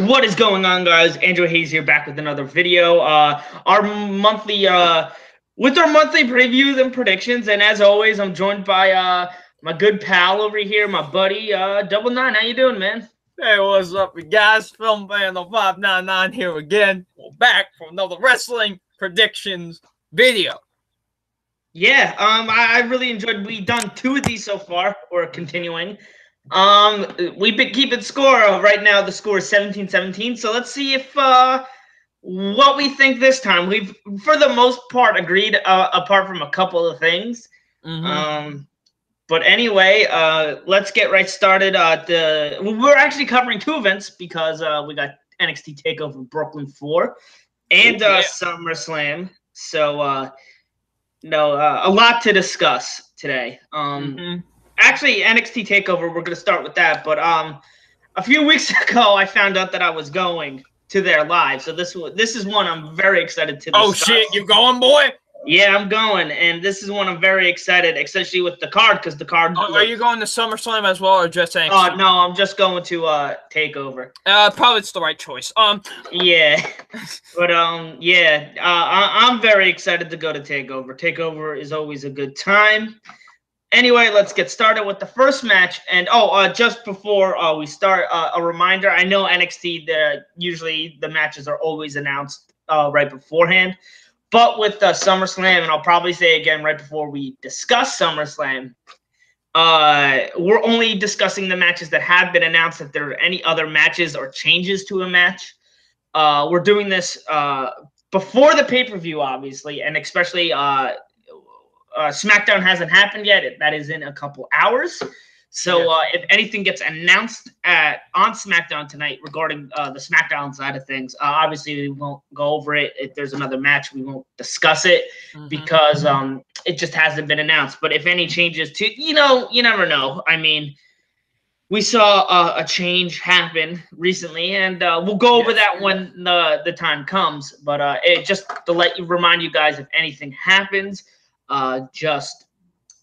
What is going on, guys? Andrew Hayes here, back with another video. Our monthly previews and predictions, and as always, I'm joined by my good pal over here, my buddy Double Nine. How you doing, man? Hey, what's up, you guys? Film Fan of 599 here again. We're back for another wrestling predictions video. Yeah, I really enjoyed. We've done 2 of these so far. We're continuing. We've been keeping score. Right now, the score is 17-17. So let's see if what we think this time. We've, for the most part, agreed apart from a couple of things. But anyway, let's get right started. We're actually covering 2 events because we got NXT Takeover Brooklyn 4 and Summerslam. So a lot to discuss today. Actually, NXT Takeover, we're going to start with that. But a few weeks ago, I found out that I was going to their live. So this is one I'm very excited to discuss. Oh, shit, you going, boy? Yeah, I'm going. And this is one I'm very excited, especially with the card, because the card... Oh, are you going to SummerSlam as well, or just NXT? No, I'm just going to Takeover. Probably it's the right choice. Yeah. But, yeah, I'm very excited to go to Takeover. Takeover is always a good time. Anyway, let's get started with the first match. And, just before we start, a reminder. I know NXT, usually the matches are always announced right beforehand. But with SummerSlam, and I'll probably say again right before we discuss SummerSlam, we're only discussing the matches that have been announced. If there are any other matches or changes to a match, we're doing this before the pay-per-view, obviously, and especially SmackDown hasn't happened yet. That is in a couple hours. So if anything gets announced on SmackDown tonight regarding the SmackDown side of things, obviously we won't go over it. If there's another match, we won't discuss it because it just hasn't been announced. But if any changes to, you never know. I mean, we saw a change happen recently, and we'll go over that when the time comes. But it just to remind you guys, if anything happens,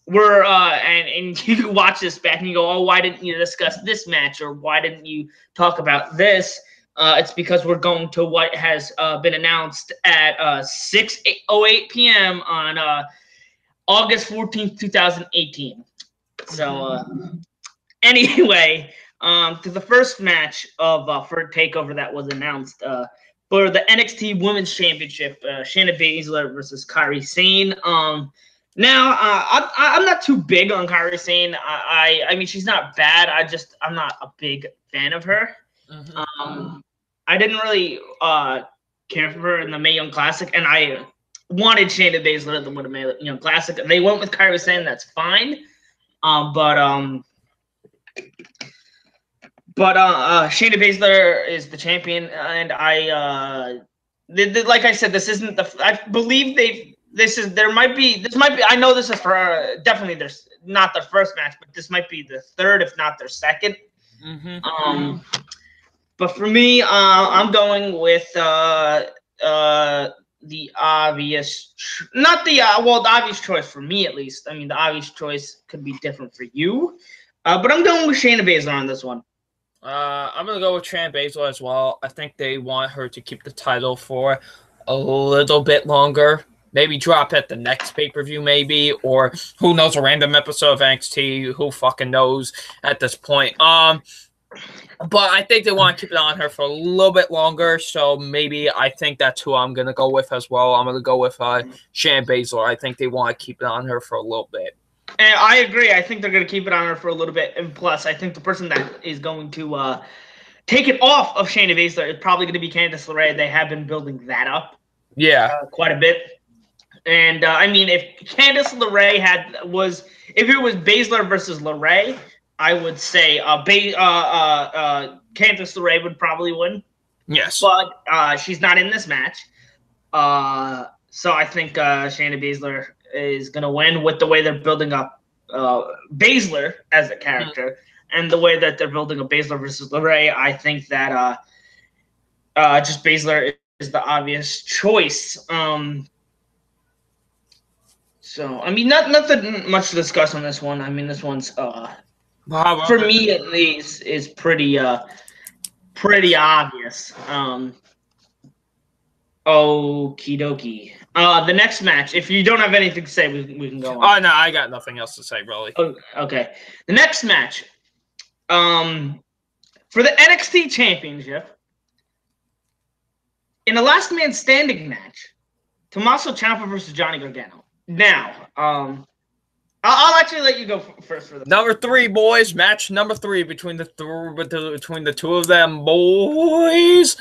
we're and you can watch this back and you go, oh, why didn't you discuss this match, or why didn't you talk about this? It's because we're going to what has been announced at 6:08 p.m. on August 14th, 2018. So anyway, to the first match of for Takeover that was announced for the NXT Women's Championship, Shayna Baszler versus Kairi Sane. Now, I'm not too big on Kairi Sane. I mean, she's not bad. I'm not a big fan of her. I didn't really care for her in the Mae Young Classic, and I wanted Shayna Baszler to win the Mae Young Classic. They went with Kairi Sane. That's fine. But Shayna Baszler is the champion, and like I said, this isn't I believe this might be, I know this is for, definitely there's not their first match, but this might be the third, if not their second. But for me, I'm going with the obvious, the obvious choice for me at least. I mean, the obvious choice could be different for you. But I'm going with Shayna Baszler on this one. I'm going to go with Shayna Baszler as well. I think they want her to keep the title for a little bit longer. Maybe drop at the next pay-per-view, maybe, or who knows, a random episode of NXT. Who fucking knows at this point? But I think they want to keep it on her for a little bit longer, so maybe I think that's who I'm gonna go with as well. I'm gonna go with Shayna Baszler. I think they want to keep it on her for a little bit. And I agree. I think they're gonna keep it on her for a little bit, and plus, I think the person that is going to take it off of Shayna Baszler is probably going to be Candice LeRae. They have been building that up, quite a bit. And I mean, if Candice LeRae if it was Baszler versus LeRae, I would say Candice LeRae would probably win. Yes, but she's not in this match, so I think Shayna Baszler is gonna win with the way they're building up Baszler as a character, and the way that they're building up Baszler versus LeRae. I think that just Baszler is the obvious choice. So, I mean, nothing much to discuss on this one. I mean, this one's, for me at least, is pretty pretty obvious. Okie dokie. The next match, if you don't have anything to say, we can go on. Oh, no, I got nothing else to say, really. Oh, okay. The next match, for the NXT Championship, in a last man standing match, Tommaso Ciampa versus Johnny Gargano. Now, I'll actually let you go first for the number 3, boys. Match number 3 between the two of them, boys.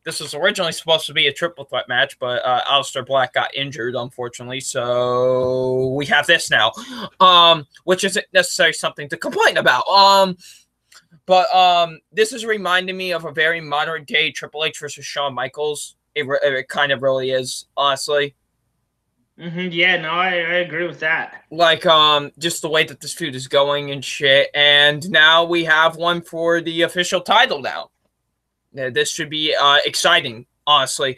This was originally supposed to be a triple threat match, but Aleister Black got injured, unfortunately, so we have this now, which isn't necessarily something to complain about. But this is reminding me of a very modern day Triple H versus Shawn Michaels. It kind of really is, honestly. Yeah, no, I agree with that. Like, just the way that this feud is going and shit. And now we have one for the official title now. This should be exciting, honestly.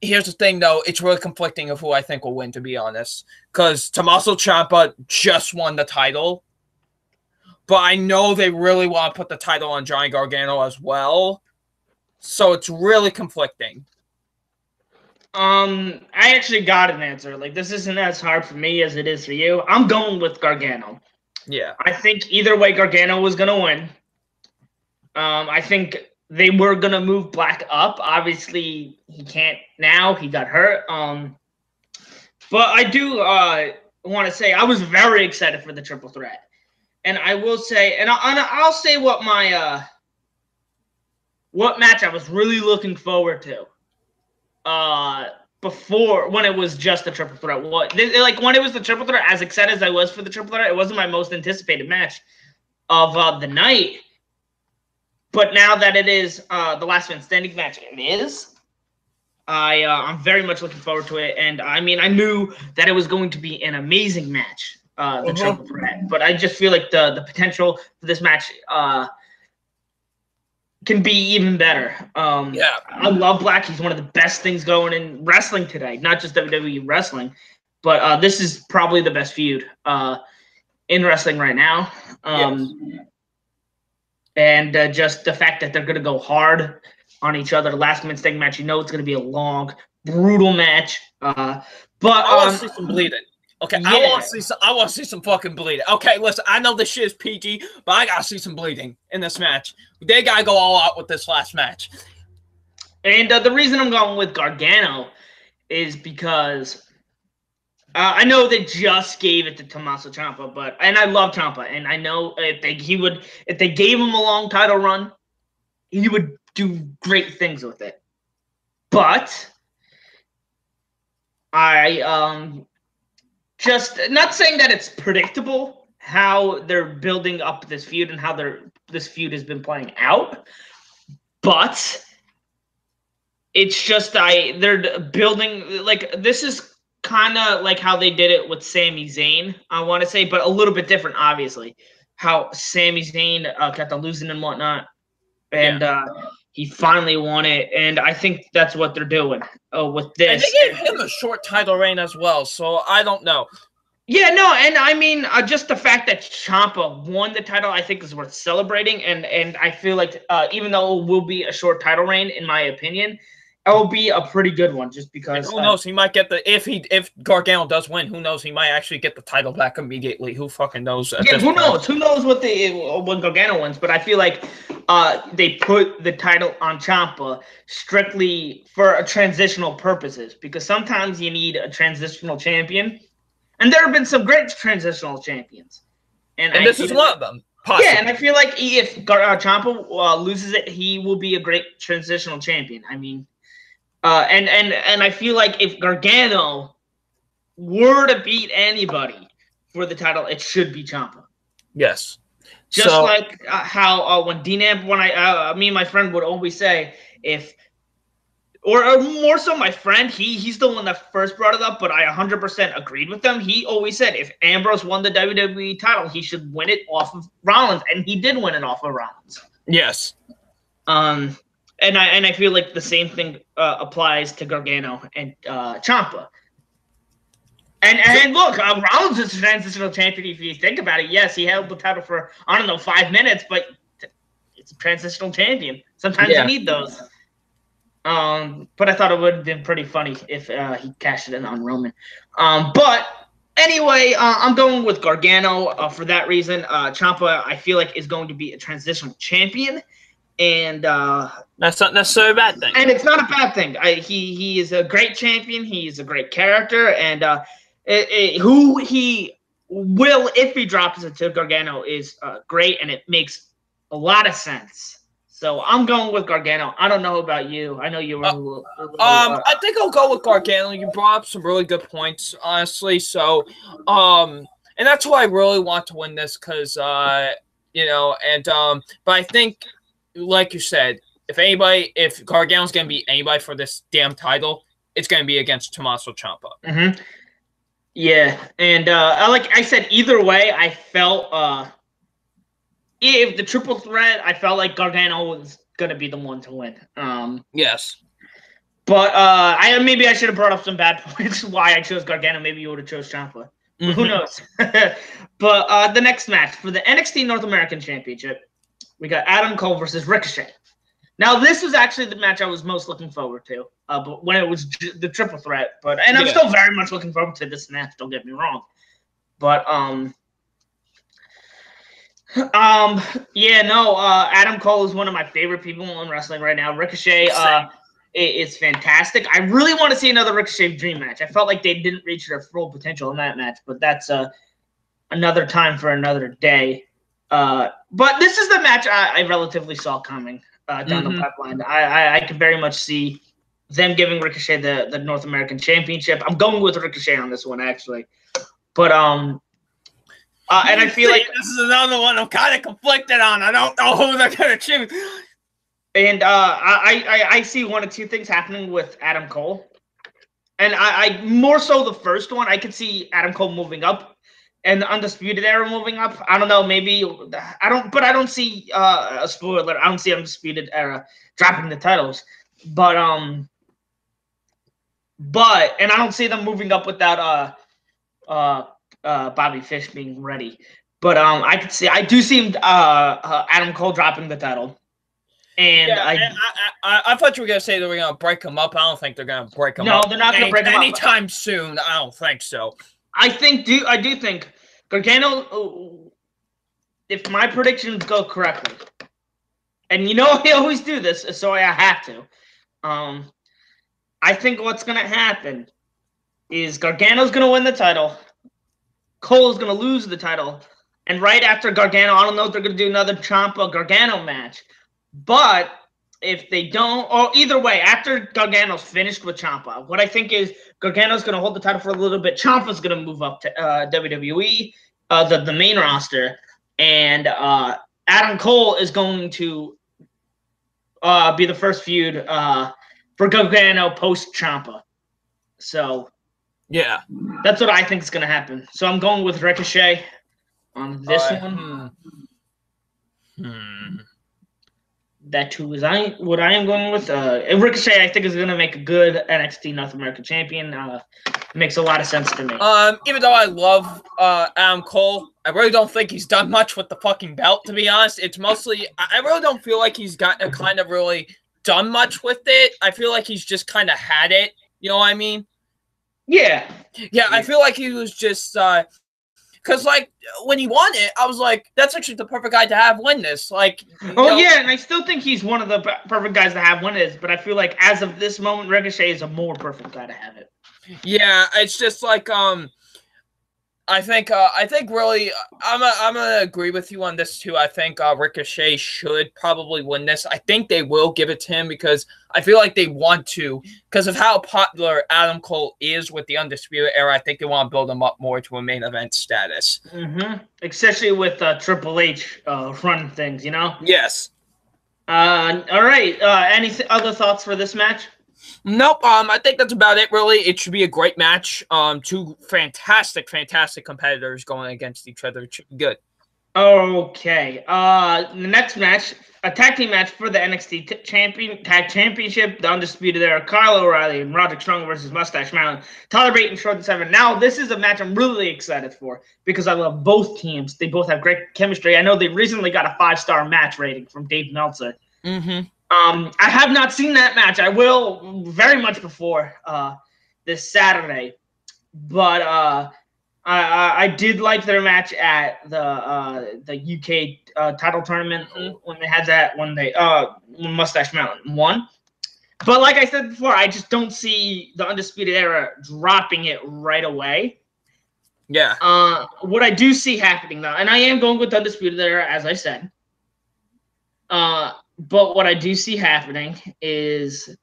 Here's the thing, though. It's really conflicting of who I think will win, to be honest. Because Tommaso Ciampa just won the title. But I know they really want to put the title on Johnny Gargano as well. So it's really conflicting. I actually got an answer. Like, this isn't as hard for me as it is for you. I'm going with Gargano. Yeah. I think either way, Gargano was going to win. I think they were going to move Black up. Obviously, he can't now. He got hurt. But I do want to say I was very excited for the triple threat. And I will say, and I'll say what my what match I was really looking forward to before, when it was just a triple threat. Like, when it was the triple threat, as excited as I was for the triple threat, it wasn't my most anticipated match of the night. But now that it is the last man standing match, it is. I'm very much looking forward to it, and I mean, I knew that it was going to be an amazing match, the triple threat. But I just feel like the potential for this match can be even better. Yeah, I love Black. He's one of the best things going in wrestling today, not just WWE wrestling, but this is probably the best feud in wrestling right now. Yes. And just the fact that they're going to go hard on each other. Last man standing match, you know it's going to be a long, brutal match. But I want to see some bleeding. Okay, yeah. I want to see some fucking bleeding. Okay, listen, I know this shit is PG, but I gotta see some bleeding in this match. They gotta go all out with this last match. And the reason I'm going with Gargano is because I know they just gave it to Tommaso Ciampa, and I love Ciampa, and I know if they gave him a long title run, he would do great things with it. But I just not saying that it's predictable how they're building up this feud and how this feud has been playing out, but it's just they're building, like, this is kind of like how they did it with Sami Zayn, I want to say, but a little bit different, obviously. How Sami Zayn kept on losing and whatnot, and he finally won it, and I think that's what they're doing with this. And they gave him a short title reign as well, so I don't know. Yeah, no, and I mean, just the fact that Ciampa won the title, I think, is worth celebrating, and I feel like even though it will be a short title reign, in my opinion, it will be a pretty good one, just because. And who knows? He might get if Gargano does win. Who knows? He might actually get the title back immediately. Who fucking knows? Yeah, who knows? Who knows when Gargano wins? But I feel like they put the title on Ciampa strictly for transitional purposes, because sometimes you need a transitional champion, and there have been some great transitional champions, and this is one of them. Possibly. Yeah, and I feel like if Ciampa loses it, he will be a great transitional champion. I mean. And I feel like if Gargano were to beat anybody for the title, it should be Ciampa. Yes. Just like how when Dean Ambrose, me and my friend would always say, or more so my friend, he's the one that first brought it up, but I 100% agreed with him. He always said if Ambrose won the WWE title, he should win it off of Rollins, and he did win it off of Rollins. Yes. And I feel like the same thing applies to Gargano and Ciampa. And look, Rollins is a transitional champion if you think about it. Yes, he held the title for, I don't know, 5 minutes, but It's a transitional champion. Sometimes you need those. But I thought it would have been pretty funny if he cashed it in on Roman. But anyway, I'm going with Gargano for that reason. Ciampa, I feel like, is going to be a transitional champion, and that's not necessarily a bad thing. And it's not a bad thing. He is a great champion. He's a great character, and who he will, if he drops it to Gargano, is great, and it makes a lot of sense. So I'm going with Gargano. I don't know about you. I know you were a little I think I'll go with Gargano. You brought up some really good points, honestly. So, and that's why I really want to win this because, you know, and but I think, like you said, if Gargano's gonna beat anybody for this damn title, it's gonna be against Tommaso Ciampa. Mm-hmm. Yeah, and like I said, either way, I felt if the triple threat, I felt like Gargano was gonna be the one to win. Yes. But maybe I should have brought up some bad points why I chose Gargano. Maybe you would have chose Ciampa. Mm-hmm. Who knows? But the next match for the NXT North American Championship, we got Adam Cole versus Ricochet. Now, this was actually the match I was most looking forward to, but when it was the triple threat. And I'm still very much looking forward to this match. Don't get me wrong. But Adam Cole is one of my favorite people in wrestling right now. Ricochet is fantastic. I really want to see another Ricochet dream match. I felt like they didn't reach their full potential in that match, but that's another time for another day. But this is the match I relatively saw coming down the pipeline. I could very much see them giving Ricochet the North American Championship. I'm going with Ricochet on this one, actually. But and I feel like this is another one I'm kind of conflicted on. I don't know who they're going to choose. And I see one of two things happening with Adam Cole. And I more so the first one. I could see Adam Cole moving up and the Undisputed Era moving up. I don't know. Maybe I don't see a spoiler. I don't see Undisputed Era dropping the titles. But and I don't see them moving up without Bobby Fish being ready. But I do see Adam Cole dropping the title. And I thought you were going to say they were going to break him up. I don't think they're going to break him up. No, they're not going to break him up. Anytime soon. I don't think so. I do think Gargano, if my predictions go correctly, and you know I always do this, so I have to. I think what's going to happen is Gargano's going to win the title. Cole's going to lose the title. And right after Gargano, I don't know if they're going to do another Ciampa-Gargano match. But if they don't, or either way, after Gargano's finished with Ciampa, what I think is Gargano's going to hold the title for a little bit. Ciampa's going to move up to WWE, the main roster. And Adam Cole is going to be the first feud for Gargano post-Ciampa. So, yeah, that's what I think is going to happen. So I'm going with Ricochet on this one. That too is what I am going with. Ricochet, I think, is going to make a good NXT North American champion. Makes a lot of sense to me. Even though I love Adam Cole, I really don't think he's done much with the fucking belt, to be honest. It's mostly, I really don't feel like he's gotten kind of really done much with it. I feel like he's just kind of had it. You know what I mean? Yeah. Yeah, I feel like he was just, because, like, when he won it, I was like, that's actually the perfect guy to have win this. Like, yeah, and I still think he's one of the perfect guys to have win this, but I feel like as of this moment, Ricochet is a more perfect guy to have it. Yeah, it's just like, I think really, I'm gonna agree with you on this too. I think Ricochet should probably win this. I think they will give it to him because I feel like they want to, because of how popular Adam Cole is with the Undisputed Era. I think they want to build him up more to a main event status. Especially with Triple H running things, you know. Yes. All right. Any other thoughts for this match? Nope. I think that's about it, really. It should be a great match. Two fantastic competitors going against each other. It should be good. Okay. The next match, a tag team match for the NXT Tag Championship, the Undisputed Era, Kyle O'Reilly and Roderick Strong versus Mustache Mountain, Tyler Bate and Short and Seven. Now, this is a match I'm really excited for because I love both teams. They both have great chemistry. I know they recently got a 5-star match rating from Dave Meltzer. Mm-hmm. I have not seen that match. I will very much before this Saturday, but I did like their match at the UK title tournament when they had that when Mustache Mountain won. But like I said before, I just don't see the Undisputed Era dropping it right away. Yeah. What I do see happening though, and I am going with the Undisputed Era as I said. But what I do see happening is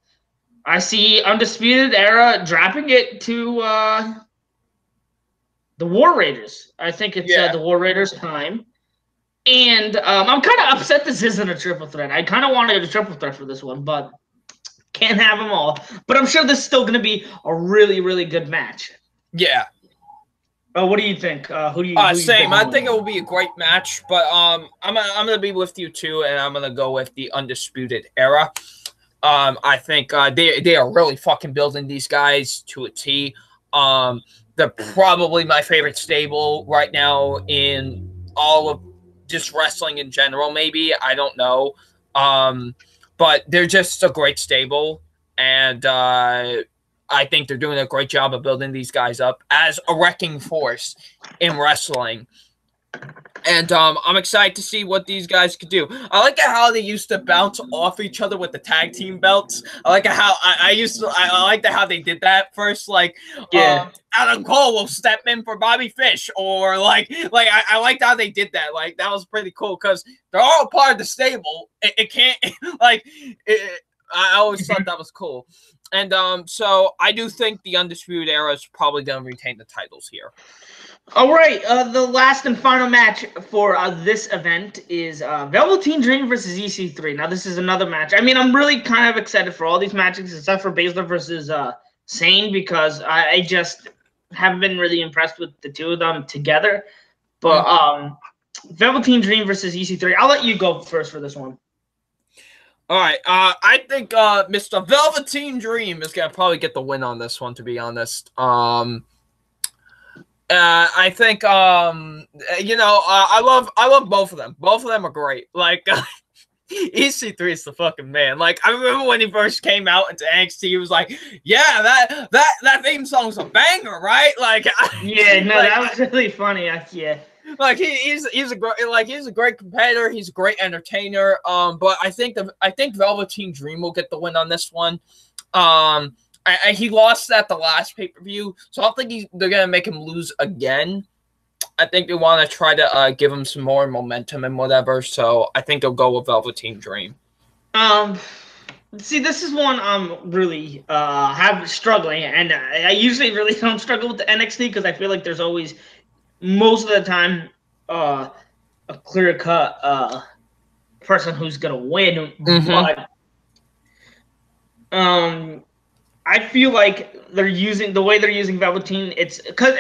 I see Undisputed Era dropping it to the War Raiders. I think it's the War Raiders' time. And I'm kind of upset this isn't a triple threat. I kind of wanted a triple threat for this one, but can't have them all. But I'm sure this is still going to be a really, really good match. Yeah. What do you think? Who do you same. I think it will be a great match, but I'm gonna be with you too, and I'm gonna go with the Undisputed Era. I think they are really fucking building these guys to a T. They're probably my favorite stable right now in all of just wrestling in general. Maybe I don't know, but they're just a great stable, and I think they're doing a great job of building these guys up as a wrecking force in wrestling. And I'm excited to see what these guys could do. I like how they used to bounce off each other with the tag team belts. I like how I like how they did that first. Like, Adam Cole will step in for Bobby Fish, or I liked how they did that. Like, that was pretty cool because they're all part of the stable. It can't I always thought that was cool. And so I do think the Undisputed Era is probably going to retain the titles here. All right, the last and final match for this event is Velveteen Dream versus EC3. Now, this is another match. I mean, I'm really kind of excited for all these matches except for Baszler versus Sane because I just haven't been really impressed with the two of them together. But Velveteen Dream versus EC3. I'll let you go first for this one. All right, I think Mr. Velveteen Dream is gonna probably get the win on this one. To be honest, I think I love both of them. Both of them are great. Like EC3 is the fucking man. Like, I remember when he first came out into NXT, he was like, "Yeah, that theme song's a banger, right?" Like, that was really funny. Like he's a great competitor. He's a great entertainer. But I think Velveteen Dream will get the win on this one. He lost at the last pay-per-view, so I don't think they're gonna make him lose again. I think they want to try to give him some more momentum and whatever. So I think they'll go with Velveteen Dream. See, this is one I'm really struggling, and I usually really don't struggle with the NXT because I feel like there's always most of the time a clear-cut person who's gonna win. But I feel like they're using Velveteen.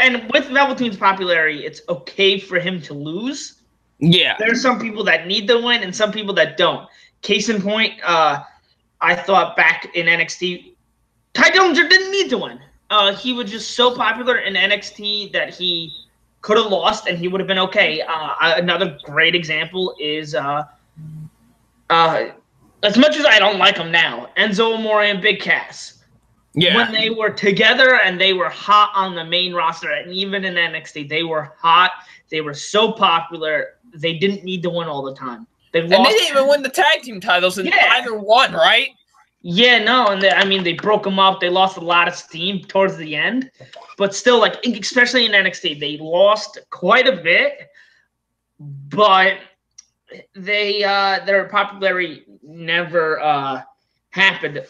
And with Velveteen's popularity, it's okay for him to lose. Yeah, there's some people that need the win and some people that don't. Case in point, I thought back in NXT, Ty Dillinger didn't need to win. He was just so popular in NXT that he could have lost and he would have been okay. Another great example is as much as I don't like him now, Enzo Amore and Big Cass. Yeah. When they were together and they were hot on the main roster, and even in NXT, they were hot. They were so popular. They didn't need to win all the time. They didn't even win the tag team titles in either one, right? Yeah, no, and they broke them up. They lost a lot of steam towards the end, but still, like especially in NXT, they lost quite a bit. But their popularity never happened.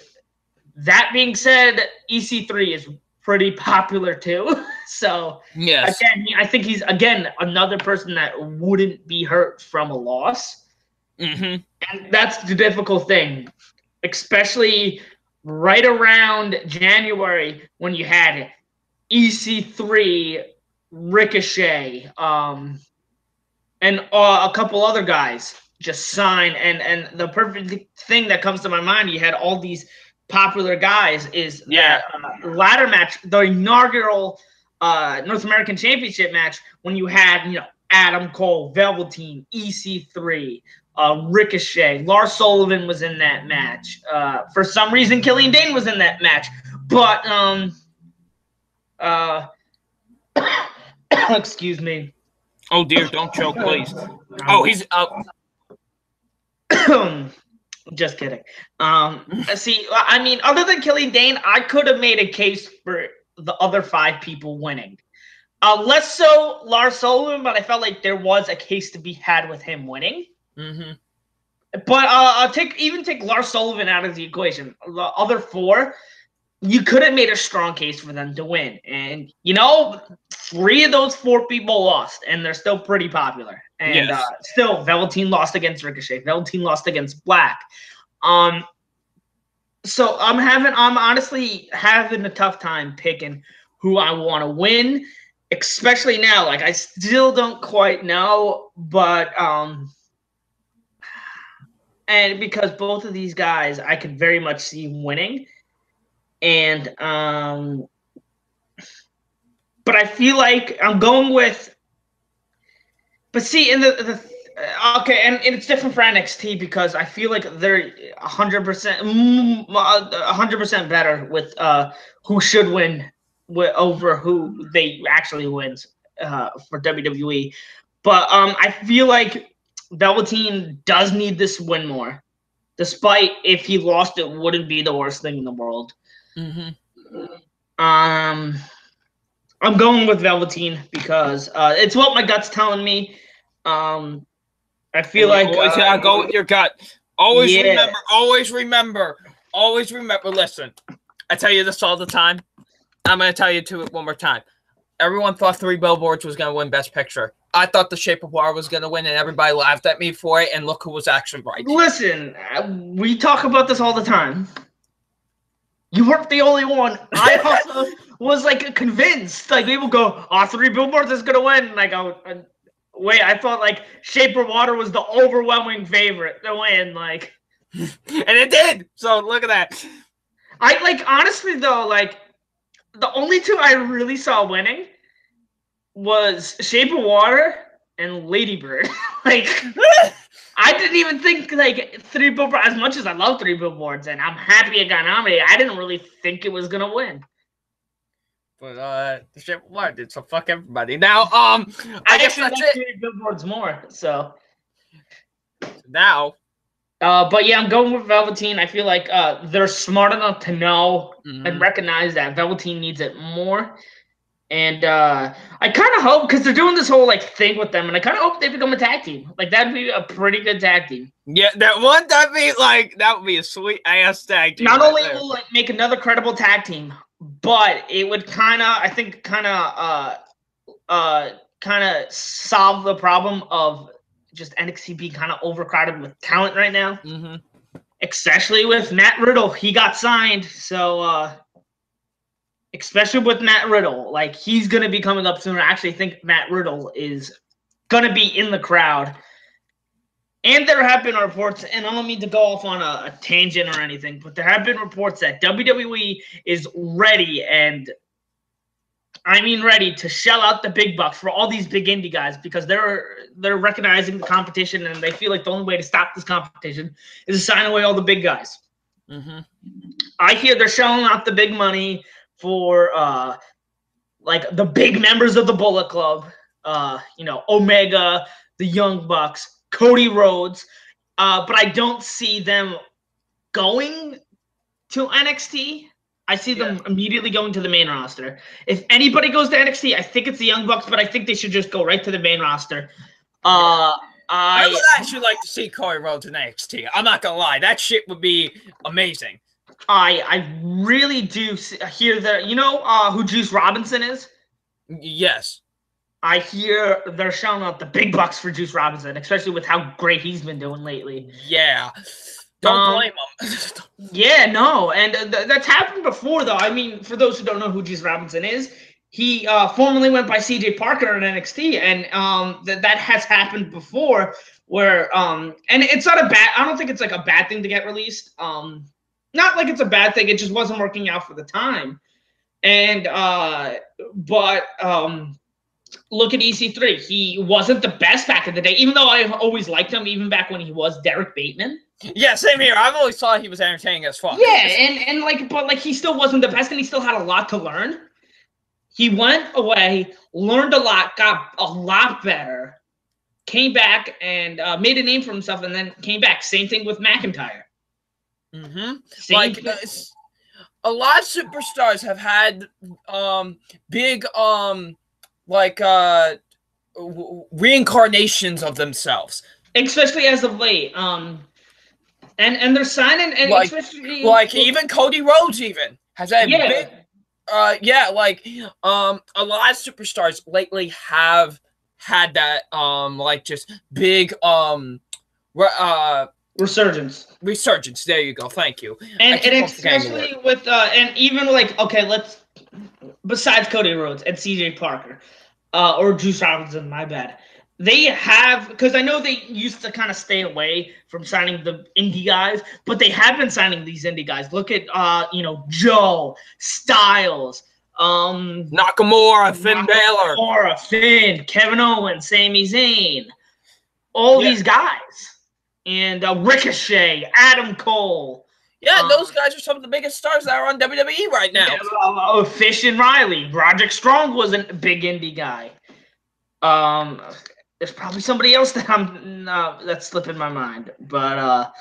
That being said, EC3 is pretty popular too. So yes, again, I think he's another person that wouldn't be hurt from a loss. And that's the difficult thing, especially right around January when you had EC3, Ricochet, and and a couple other guys just sign. And the perfect thing that comes to my mind, you had all these popular guys, is that ladder match, the inaugural North American Championship match, when you had, you know, Adam Cole, Velveteen, EC3, Ricochet, Lars Sullivan was in that match. For some reason, Killian Dane was in that match, but excuse me. Oh dear, don't choke, please. Oh, he's out. Just kidding. See, I mean, other than Killian Dane, I could have made a case for the other 5 people winning. Less so Lars Sullivan, but I felt like there was a case to be had with him winning. Mm-hmm. But I'll take Lars Sullivan out of the equation. The other 4, you could have made a strong case for them to win. And, you know, 3 of those 4 people lost, and they're still pretty popular. And still, Velveteen lost against Ricochet. Velveteen lost against Black. So I'm honestly having a tough time picking who I want to win, especially now. Like, I still don't quite know, but and because both of these guys I could very much see winning. And but I feel like I'm going with, but see, in the okay, and it's different for NXT because I feel like they're 100% better with who should win over who they actually wins for WWE. But I feel like Velveteen does need this win more. Despite if he lost, it wouldn't be the worst thing in the world. Mm-hmm. I'm going with Velveteen because it's what my gut's telling me. I feel like always gotta go with your gut. Always remember. Listen, I tell you this all the time. I'm gonna tell you it one more time. Everyone thought 3 Billboards was gonna win Best Picture. I thought The Shape of Water was gonna win, and everybody laughed at me for it. And look who was actually right. Listen, we talk about this all the time. You weren't the only one. I also was like convinced. Like, people go, "Oh, 3 Billboards is gonna win," and I go, "Wait, I thought like Shape of Water was the overwhelming favorite to win." Like, and it did. So look at that. I like, honestly though, like, the only 2 I really saw winning was Shape of Water and Lady Bird. Like, I didn't even think like 3 Billboards, as much as I love 3 Billboards and I'm happy it got nominated, I didn't really think it was gonna win. But The Shape of Water did, so fuck everybody. Now, I guess that's it. 3 Billboards more, so now. But yeah, I'm going with Velveteen. I feel like they're smart enough to know and recognize that Velveteen needs it more. And I kind of hope, because they're doing this whole like thing with them, and I kind of hope they become a tag team. Like, that'd be a pretty good tag team. Yeah, that would be a sweet ass tag team. Not only will like make another credible tag team, but it would kind of solve the problem of just NXT being kind of overcrowded with talent right now. Mm-hmm. Especially with Matt Riddle, he got signed, so. Especially with Matt Riddle, like, he's going to be coming up soon. I actually think Matt Riddle is going to be in the crowd. And there have been reports, and I don't mean to go off on a tangent or anything, but there have been reports that WWE is ready, and I mean ready, to shell out the big bucks for all these big indie guys, because they're recognizing the competition, and they feel like the only way to stop this competition is to sign away all the big guys. Mm-hmm. I hear they're shelling out the big money for like the big members of the Bullet Club, you know, Omega, the Young Bucks, Cody Rhodes, but I don't see them going to NXT. I see them immediately going to the main roster. If anybody goes to NXT, I think it's the Young Bucks, but I think they should just go right to the main roster. I would actually like to see Cody Rhodes in NXT. I'm not gonna lie, that shit would be amazing. I really do hear that. You know who Juice Robinson is? Yes. I hear they're showing out the big bucks for Juice Robinson, especially with how great he's been doing lately. Yeah. Don't blame him. Yeah, no. And that's happened before, though. I mean, for those who don't know who Juice Robinson is, he formerly went by CJ Parker in NXT, and that has happened before. Where and it's not a bad. I don't think it's like a bad thing to get released. Not like it's a bad thing. It just wasn't working out for the time. And but look at EC3. He wasn't the best back in the day, even though I always liked him, even back when he was Derek Bateman. Yeah, same here. I've always thought he was entertaining as fuck. Yeah, and like, but like he still wasn't the best, and he still had a lot to learn. He went away, learned a lot, got a lot better, came back and made a name for himself, and then came back. Same thing with McIntyre. Like a lot of superstars have had big like reincarnations of themselves, especially as of late. And they're signing, and like, especially like even Cody Rhodes even has had big. Yeah, like a lot of superstars lately have had that like just big resurgence. There you go. Thank you. And especially with and even like, okay, let's, besides Cody Rhodes and CJ Parker or Juice Robinson, my bad. They have, because I know they used to kind of stay away from signing the indie guys, but they have been signing these indie guys. Look at Joe, Styles, Nakamura, Balor, Finn, Kevin Owens, Sami Zayn, all these guys, and Ricochet, Adam Cole. Yeah, those guys are some of the biggest stars that are on WWE right now. Fish and Riley, Roderick Strong was a big indie guy. There's probably somebody else that that's slipping my mind, but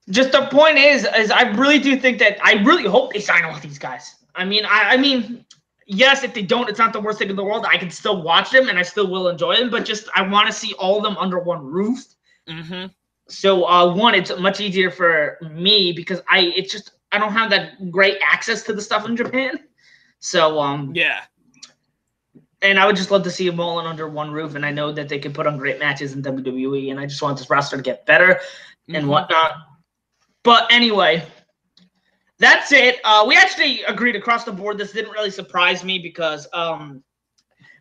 just the point is I really do think that I really hope they sign all these guys. I mean, yes, if they don't, it's not the worst thing in the world. I can still watch them and I still will enjoy them, but just I want to see all of them under one roof. So one, it's much easier for me because I don't have that great access to the stuff in Japan. So yeah. And I would just love to see them all under one roof, and I know that they can put on great matches in WWE, and I just want this roster to get better and whatnot. But anyway, that's it. We actually agreed across the board. This didn't really surprise me because, and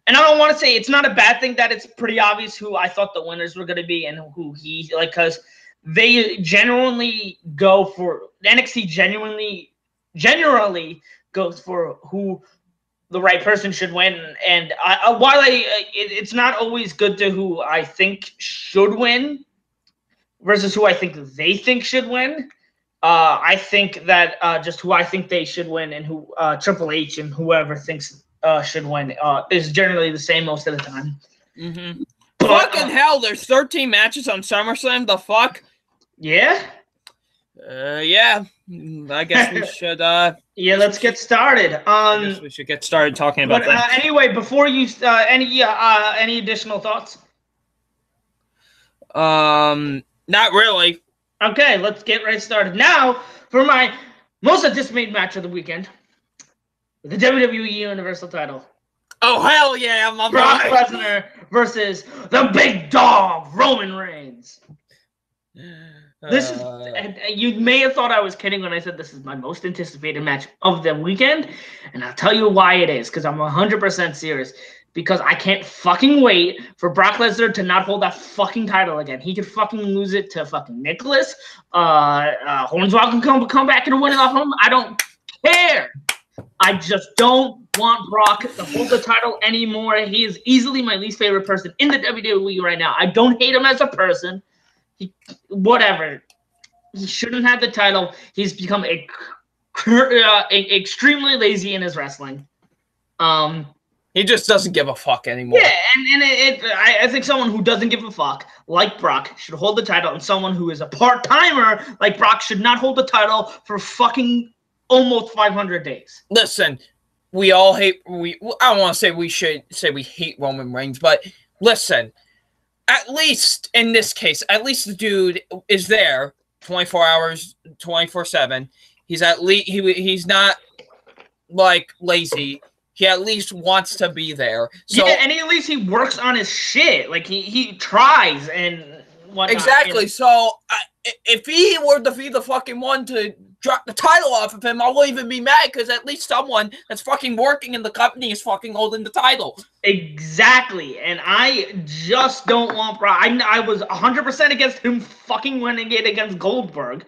I don't want to say it's not a bad thing that it's pretty obvious who I thought the winners were going to be and who because they genuinely go for, NXT generally goes for who the right person should win, and while it's not always good to who I think should win versus who I think they think should win. I think that just who I think they should win and who Triple H and whoever thinks should win is generally the same most of the time. Fucking hell! There's 13 matches on SummerSlam. The fuck? Yeah. Yeah. I guess we should. Yeah, let's get started. I guess we should get started talking about that. Anyway, before you, any additional thoughts? Not really. Okay, let's get right started now for my most anticipated match of the weekend, the WWE Universal Title. Oh hell yeah, my Brock Lesnar versus the Big Dog Roman Reigns. This is, you may have thought I was kidding when I said this is my most anticipated match of the weekend, and I'll tell you why it is, because I'm 100% serious, because I can't fucking wait for Brock Lesnar to not hold that fucking title again. He could fucking lose it to fucking Nicholas. Hornswoggle can come back and win it off him. I don't care. I just don't want Brock to hold the title anymore. He is easily my least favorite person in the WWE right now. I don't hate him as a person. Whatever. He shouldn't have the title. He's become extremely lazy in his wrestling. He just doesn't give a fuck anymore. Yeah, and I think someone who doesn't give a fuck, like Brock, should hold the title, and someone who is a part-timer, like Brock, should not hold the title for fucking almost 500 days. Listen, we all hate... I don't want to say we should say we hate Roman Reigns, but listen... At least, in this case, at least the dude is there 24 hours, 24/7. He's at least, he's not, like, lazy. He at least wants to be there. So, yeah, and at least he works on his shit. Like, he tries and whatnot. Exactly. So, if he were to be the fucking one to drop the title off of him, I won't even be mad because at least someone that's fucking working in the company is fucking holding the title. Exactly, and I just don't want Braun. I was 100% against him fucking winning it against Goldberg,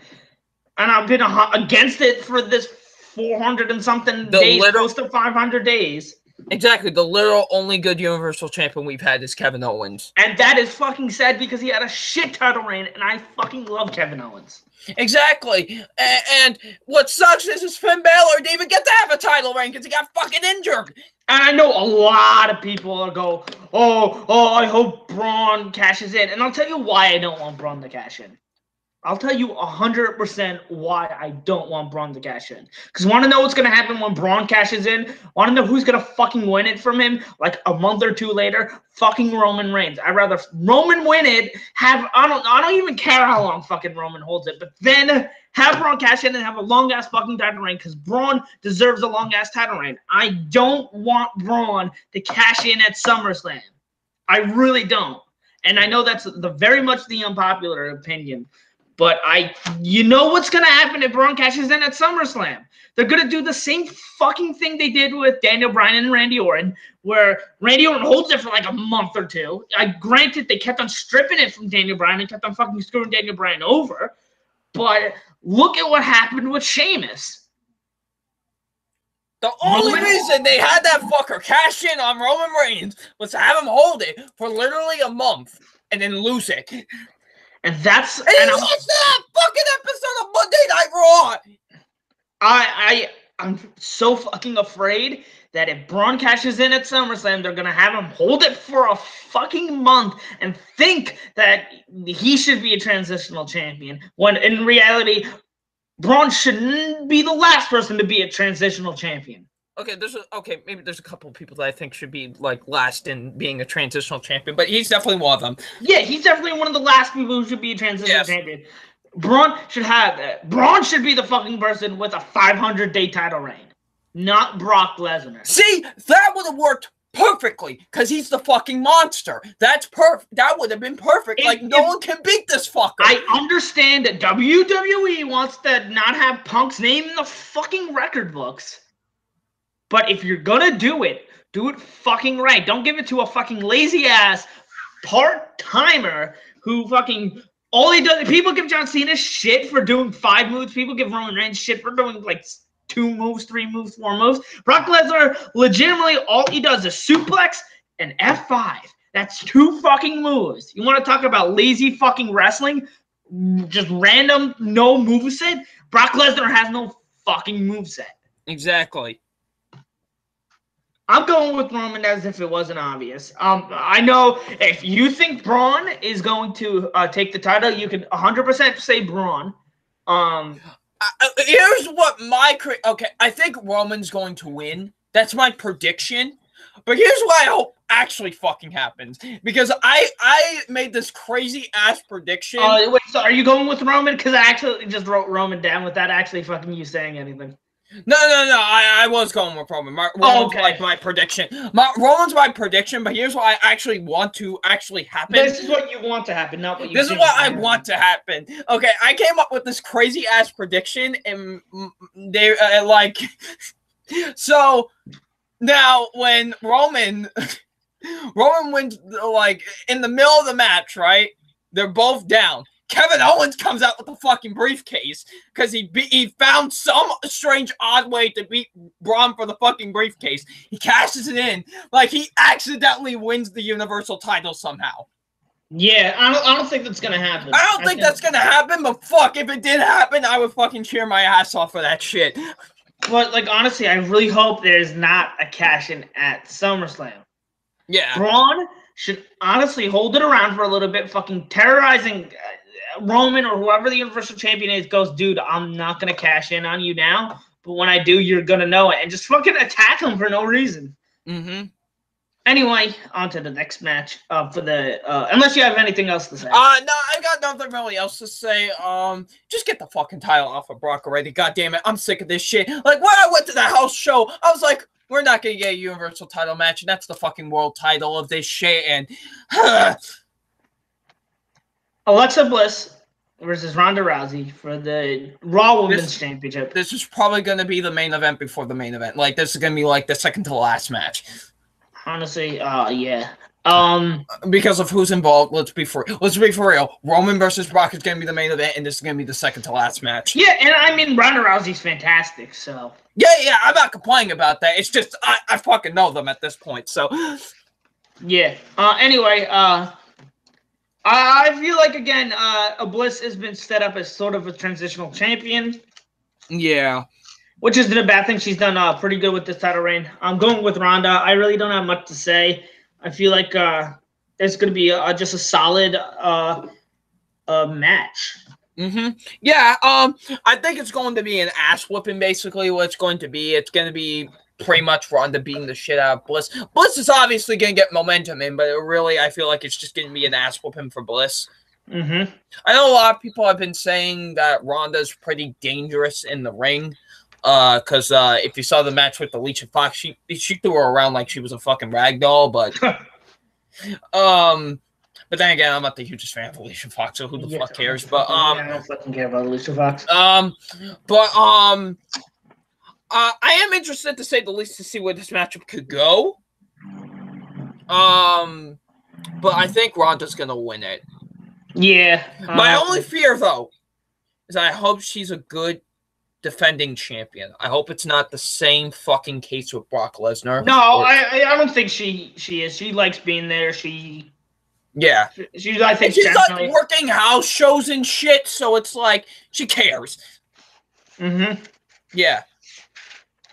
and I've been against it for this 400 and something days, close to 500 days. Exactly. The literal only good Universal Champion we've had is Kevin Owens. And that is fucking sad because he had a shit title reign, and I fucking love Kevin Owens. Exactly. And what sucks is Finn Balor didn't even get to have a title reign because he got fucking injured. And I know a lot of people will go, oh, I hope Braun cashes in. And I'll tell you why I don't want Braun to cash in. I'll tell you 100% why I don't want Braun to cash in. Because want to know what's going to happen when Braun cashes in? Want to know who's going to fucking win it from him? Like a month or two later? Fucking Roman Reigns. I'd rather Roman win it, I don't even care how long fucking Roman holds it, but then have Braun cash in and have a long-ass fucking title reign because Braun deserves a long-ass title reign. I don't want Braun to cash in at SummerSlam. I really don't. And I know that's very much the unpopular opinion. But you know what's going to happen if Braun cashes in at SummerSlam. They're going to do the same fucking thing they did with Daniel Bryan and Randy Orton, where Randy Orton holds it for like a month or two. Granted, they kept on stripping it from Daniel Bryan and kept on fucking screwing Daniel Bryan over. But look at what happened with Sheamus. The only reason they had that fucker cash in on Roman Reigns was to have him hold it for literally a month and then lose it. And that's and he lost that fucking episode of Monday Night Raw. I'm so fucking afraid that if Braun cashes in at SummerSlam, they're gonna have him hold it for a fucking month and think that he should be a transitional champion. When in reality, Braun shouldn't be the last person to be a transitional champion. Okay, maybe there's a couple of people that I think should be like last in being a transitional champion, but he's definitely one of them. Yeah, he's definitely one of the last people who should be a transitional champion. Braun should have that. Braun should be the fucking person with a 500-day title reign, not Brock Lesnar. See, that would have worked perfectly because he's the fucking monster. That's perfect. That would have been perfect. No one can beat this fucker. I understand that WWE wants to not have Punk's name in the fucking record books. But if you're gonna do it fucking right. Don't give it to a fucking lazy ass part-timer who fucking all he does. People give John Cena shit for doing 5 moves. People give Roman Reigns shit for doing like 2 moves, 3 moves, 4 moves. Brock Lesnar, legitimately, all he does is suplex and F5. That's 2 fucking moves. You want to talk about lazy fucking wrestling? Just random, no moveset? Brock Lesnar has no fucking moveset. Exactly. I'm going with Roman as if it wasn't obvious. I know if you think Braun is going to take the title, you can 100% say Braun. Here's what I think Roman's going to win. That's my prediction. But here's what I hope actually fucking happens. Because I made this crazy ass prediction. Wait, so are you going with Roman? Because I actually just wrote Roman down without actually fucking you saying anything. No. I was going with Roman. Roman's like my prediction. Roman's my prediction, but here's what I actually want to actually happen. This is what you want to happen, not what you. This is what I want to happen. Okay, I came up with this crazy ass prediction, and they So now when Roman wins, like in the middle of the match, right? They're both down. Kevin Owens comes out with a fucking briefcase because he found some strange odd way to beat Braun for the fucking briefcase. He cashes it in like he accidentally wins the Universal title somehow. Yeah, I don't think that's gonna happen. I don't think that's gonna happen, but fuck, if it did happen, I would fucking cheer my ass off for that shit. But like honestly, I really hope there's not a cash in at SummerSlam. Yeah, Braun should honestly hold it around for a little bit, fucking terrorizing Roman or whoever the Universal Champion is goes, dude, I'm not going to cash in on you now, but when I do, you're going to know it. And just fucking attack him for no reason. Mm-hmm. Anyway, on to the next match for the unless you have anything else to say. No, I got nothing really else to say. Just get the fucking title off of Brock already. God damn it, I'm sick of this shit. Like, when I went to the house show, I was like, we're not going to get a Universal title match, and that's the fucking world title of this shit, and... Alexa Bliss versus Ronda Rousey for the Raw Women's Championship. This is probably going to be the main event before the main event. Like, this is going to be like the second to last match. Honestly, yeah. Because of who's involved, let's be for real. Roman versus Brock is going to be the main event, and this is going to be the second to last match. Yeah, and I mean Ronda Rousey's fantastic, so yeah, I'm not complaining about that. It's just I fucking know them at this point, so yeah. Anyway, I feel like again, Bliss has been set up as sort of a transitional champion. Yeah. Which isn't a bad thing. She's done pretty good with this title reign. I'm going with Ronda. I really don't have much to say. I feel like there's going to be just a solid match. Yeah. I think it's going to be an ass whooping. Basically, what it's going to be. It's going to be pretty much Ronda beating the shit out of Bliss. Bliss is obviously going to get momentum in, but I feel like it's just going to be an ass whooping for Bliss. I know a lot of people have been saying that Ronda's pretty dangerous in the ring. Because if you saw the match with Alicia Fox, she threw her around like she was a fucking ragdoll, but but then again, I'm not the hugest fan of Alicia Fox, so who the fuck cares? But I don't fucking care about Alicia Fox. I am interested, to say the least, to see where this matchup could go. But I think Ronda's gonna win it. Yeah. My only fear, though, is I hope she's a good defending champion. I hope it's not the same fucking case with Brock Lesnar. No, I don't think she is. She likes being there. I think she's like working house shows and shit, so it's like she cares. Yeah.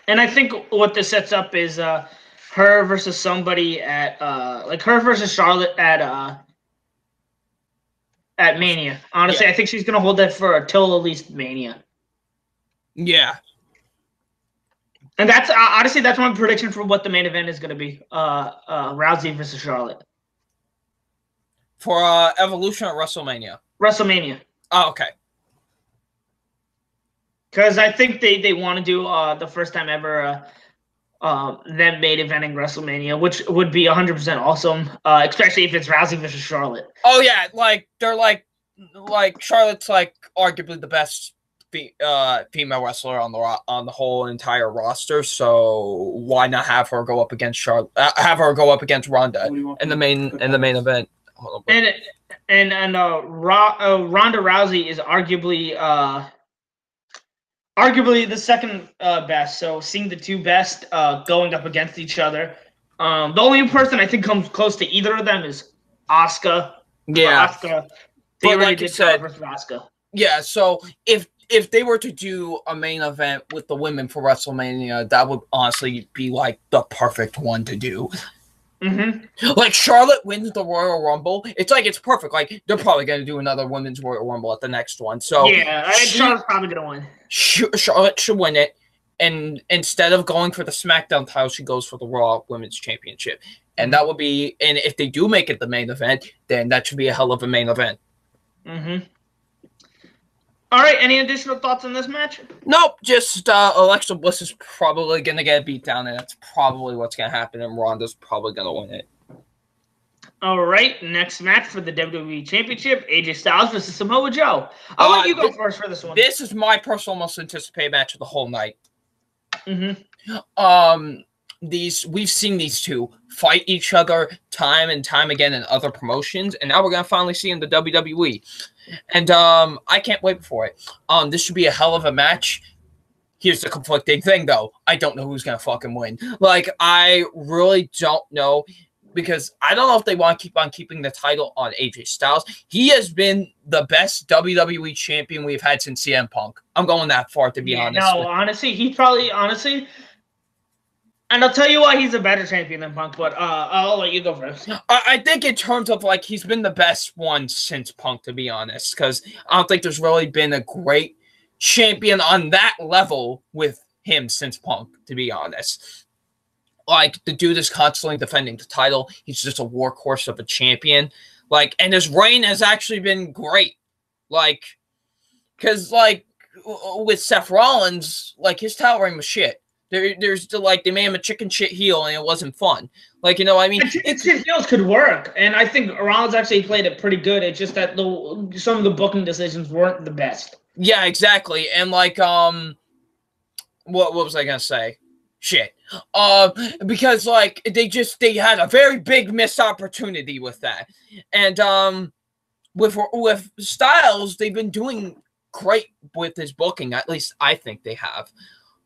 And I think what this sets up is her versus somebody at like her versus Charlotte at Mania. Honestly, I think she's gonna hold that for until at least Mania. Yeah. And that's honestly, that's my prediction for what the main event is going to be. Rousey versus Charlotte. For Evolution or WrestleMania? WrestleMania. Oh, okay. Because I think they want to do the first time ever them main eventing WrestleMania, which would be 100% awesome, especially if it's Rousey versus Charlotte. Oh, yeah. Like, they're like Charlotte's like arguably the best female wrestler on the whole entire roster, so why not have her go up against Charlotte? Have her go up against Ronda in the main event. And Ronda Rousey is arguably the second best. So seeing the two best going up against each other, the only person I think comes close to either of them is Asuka. Yeah, Asuka. They already did Charlotte versus Asuka. Yeah, so if they were to do a main event with the women for WrestleMania, that would honestly be like the perfect one to do. Like, Charlotte wins the Royal Rumble. It's like, it's perfect. Like, they're probably going to do another Women's Royal Rumble at the next one. So yeah, I think Charlotte's probably going to win. Charlotte should win it. And instead of going for the SmackDown title, she goes for the Raw Women's Championship. And that would be, and if they do make it the main event, then that should be a hell of a main event. All right, any additional thoughts on this match? Nope, just Alexa Bliss is probably going to get beat down, and that's probably what's going to happen, and Ronda's probably going to win it. All right, next match for the WWE Championship, AJ Styles versus Samoa Joe. I'll let you go first for this one. This is my personal most anticipated match of the whole night. We've seen these two fight each other time and time again in other promotions, and now we're going to finally see in the WWE. And I can't wait for it. This should be a hell of a match. Here's the conflicting thing, though. I don't know who's going to fucking win. Like, I really don't know, because I don't know if they want to keep on keeping the title on AJ Styles. He has been the best WWE champion we've had since CM Punk. I'm going that far, to be honest. No, honestly, he's probably, and I'll tell you why he's a better champion than Punk, but I'll let you go first. I think in terms of, like, he's been the best one since Punk, to be honest, because I don't think there's really been a great champion on that level with him since Punk, to be honest. Like, the dude is constantly defending the title. He's just a workhorse of a champion. Like, and his reign has actually been great. Like, because, like, with Seth Rollins, like, his title reign was shit. There's the, like, they made him a chicken shit heel, and it wasn't fun. Like, you know what I mean? It feels could work, and I think Rollins actually played it pretty good. It's just that some of the booking decisions weren't the best. Yeah, exactly. And like, what was I gonna say? Shit. Because like they had a very big missed opportunity with that, and with Styles, they've been doing great with his booking. At least I think they have.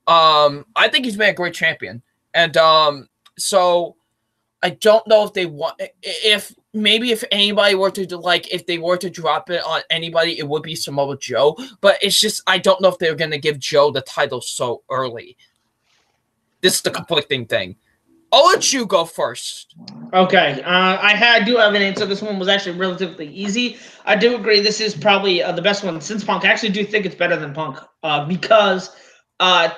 I think he's been a great champion, and so I don't know if they want if anybody were to if they were to drop it on anybody, it would be Samoa Joe. But it's just I don't know if they're gonna give Joe the title so early. This is the conflicting thing. I'll let you go first. Okay, I do have an answer. This one was actually relatively easy. I do agree this is probably the best one since Punk. I actually do think it's better than Punk because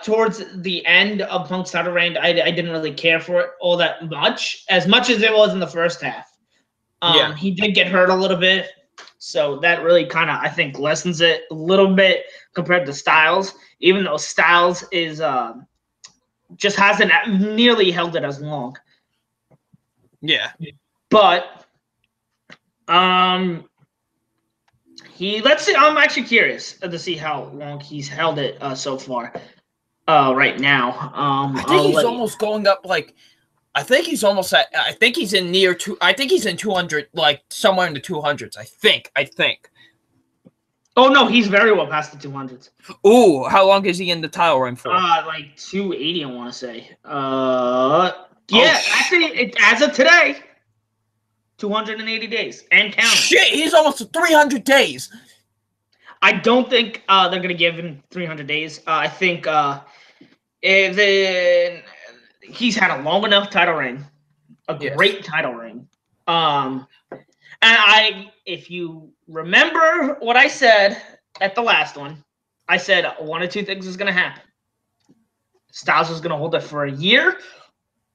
towards the end of Punk's title reign, I didn't really care for it all that much as it was in the first half. Yeah. He did get hurt a little bit, so that really kind of, I think, lessens it a little bit compared to Styles, even though Styles is just hasn't nearly held it as long. Yeah. But let's see. I'm actually curious to see how long he's held it so far. Right now, I think he's almost going up. I think he's almost at. I think he's in near two. I think he's in 200, like somewhere in the 200s. I think. Oh no, he's very well past the 200s. Ooh, how long is he in the title reign for? Like 280, I want to say. Yeah, actually, as of today, 280 days and counting. Shit, he's almost to 300 days. I don't think they're gonna give him 300 days. I think he's had a long enough title reign, great title reign. And if you remember what I said at the last one, I said one of two things is gonna happen. Styles was gonna hold it for a year,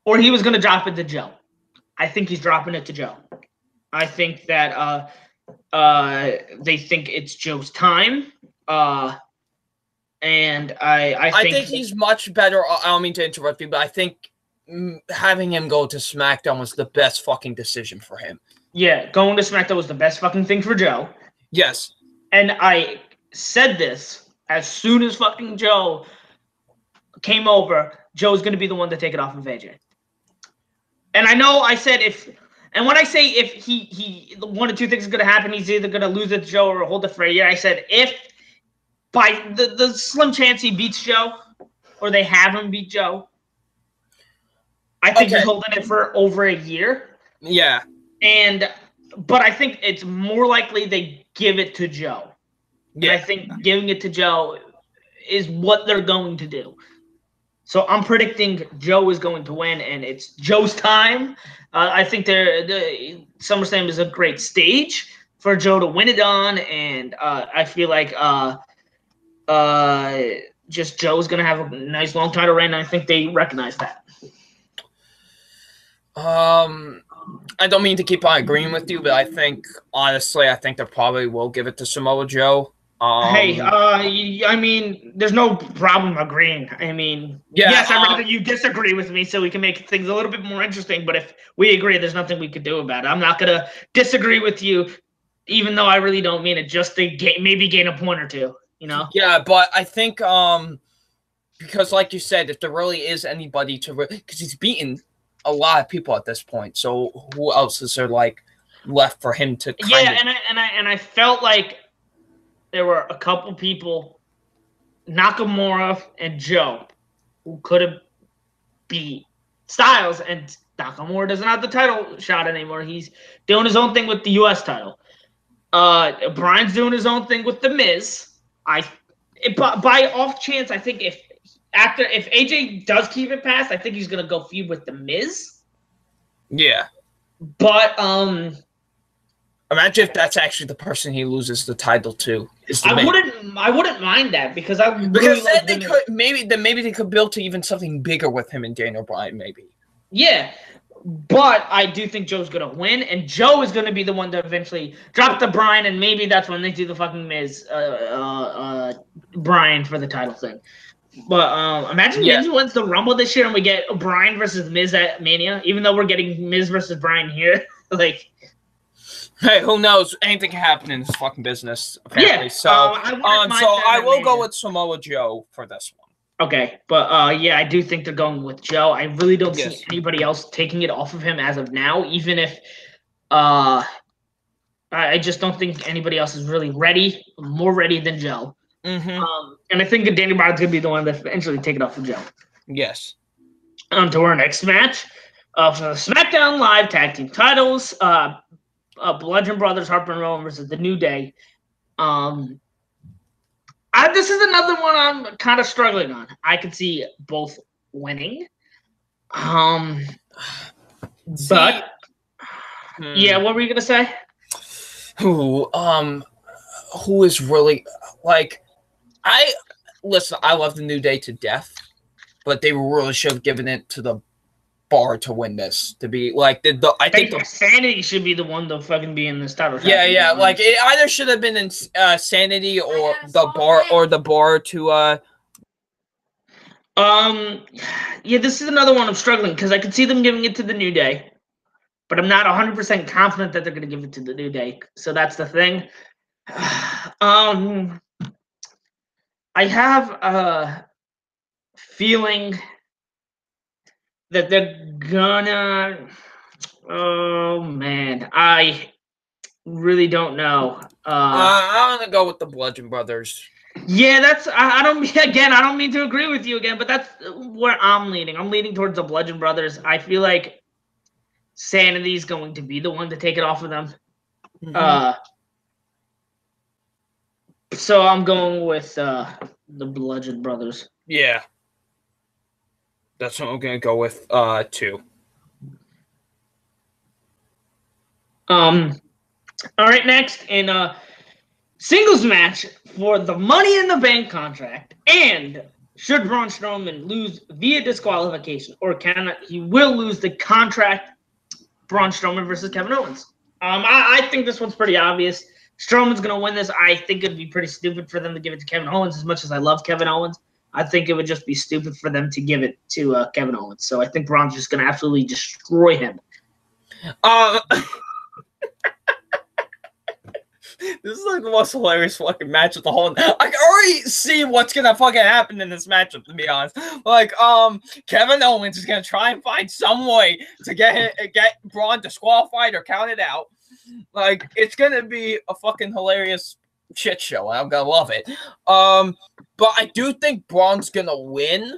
or he was gonna drop it to Joe. I think he's dropping it to Joe. I think that they think it's Joe's time. And I think he's much better. I don't mean to interrupt you, but I think having him go to SmackDown was the best fucking decision for him. Yeah, going to SmackDown was the best fucking thing for Joe. Yes. And I said this as soon as fucking Joe came over, Joe's going to be the one to take it off of AJ. And I know I said when I say if he one of two things is going to happen, he's either going to lose it to Joe or hold it for a year. I said if by the slim chance he beats Joe or they have him beat Joe, I think he's holding it for over a year. Yeah. But I think it's more likely they give it to Joe. Yeah. And I think giving it to Joe is what they're going to do. So I'm predicting Joe is going to win, and it's Joe's time. I think the SummerSlam is a great stage for Joe to win it on, and I feel like just Joe's going to have a nice long title reign, and I think they recognize that. I don't mean to keep on agreeing with you, but I think they probably will give it to Samoa Joe. I mean, there's no problem agreeing. I mean, yes, I'd rather you disagree with me so we can make things a little bit more interesting. But if we agree, there's nothing we could do about it. I'm not going to disagree with you, even though I really don't mean it, just to maybe gain a point or two, you know? Yeah, but I think because like you said, if there really is anybody because he's beaten a lot of people at this point, so who else is there left for him to and I felt like there were a couple people, Nakamura and Joe, who could have beat Styles, and Nakamura doesn't have the title shot anymore. He's doing his own thing with the U.S. title. Bryan's doing his own thing with The Miz. By off chance, I think if AJ does keep it past, I think he's gonna go feud with The Miz. Yeah. But imagine if that's actually the person he loses the title to. I wouldn't mind that because then maybe they could build to even something bigger with him and Daniel Bryan, maybe. Yeah. But I do think Joe's gonna win, and Joe is gonna be the one to eventually drop the Bryan, and maybe that's when they do the fucking Miz Bryan for the title thing. But imagine Yeah. Miz wins the Rumble this year and we get Bryan versus Miz at Mania, even though we're getting Miz versus Bryan here. Like, hey, who knows? Anything can happen in this fucking business, apparently. yeah. So, I wouldn't mind so that I at will go Mania. with Samoa Joe for this one. Okay, but yeah, I do think they're going with Joe. I really don't see Yes. anybody else taking it off of him as of now, even if uh I just don't think anybody else is really ready, more ready than Joe. Mm-hmm. And I think that Danny Bryan's gonna be the one that eventually take it off of Joe. Yes. On to our next match. For the SmackDown Live Tag Team titles, Bludgeon Brothers, Harper and Rowan versus The New Day. This is another one I'm kind of struggling on. I could see both winning. But yeah, what were you gonna say? Who is really like I love the New Day to death, but they really should have given it to the Bar to win this. To be like I think Sanity should be the one to fucking be in this title. Yeah. Like it either should have been in Sanity or the Bar to Yeah, this is another one I'm struggling because I could see them giving it to the New Day, but I'm not 100% confident that they're going to give it to the New Day. So that's the thing. I have a feeling that they're gonna. Oh man, I really don't know. I'm gonna go with the Bludgeon Brothers. Yeah, that's. I don't. Again, I don't mean to agree with you again, but that's where I'm leaning. I'm leaning towards the Bludgeon Brothers. I feel like Sanity's going to be the one to take it off of them. Mm-hmm. So I'm going with the Bludgeon Brothers. Yeah. That's what I'm gonna go with too. All right, next in singles match for the Money in the Bank contract, and should Braun Strowman lose via disqualification, or he will lose the contract? Braun Strowman versus Kevin Owens. I think this one's pretty obvious. Strowman's going to win this. I think it'd be pretty stupid for them to give it to Kevin Owens. As much as I love Kevin Owens, I think it would just be stupid for them to give it to Kevin Owens. So I think Braun's just going to absolutely destroy him. This is like the most hilarious fucking match of the whole. I can already see what's gonna fucking happen in this matchup. To be honest, like Kevin Owens is gonna try and find some way to get Braun disqualified or counted out. Like it's gonna be a fucking hilarious shit show. I'm gonna love it. But I do think Braun's gonna win.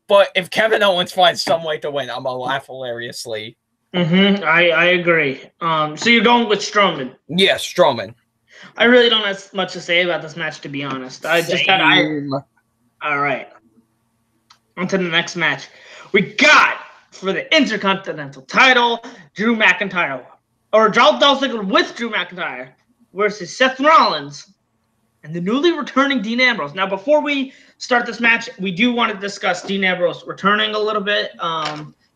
But if Kevin Owens finds some way to win, I'm gonna laugh hilariously. Mm-hmm. I agree. So you're going with Strowman? Yes, Strowman. I really don't have much to say about this match, to be honest. All right. On to the next match. We got for the Intercontinental title, Drew McIntyre, or Dolph Ziggler with Drew McIntyre versus Seth Rollins and the newly returning Dean Ambrose. Now, before we start this match, we do want to discuss Dean Ambrose returning a little bit.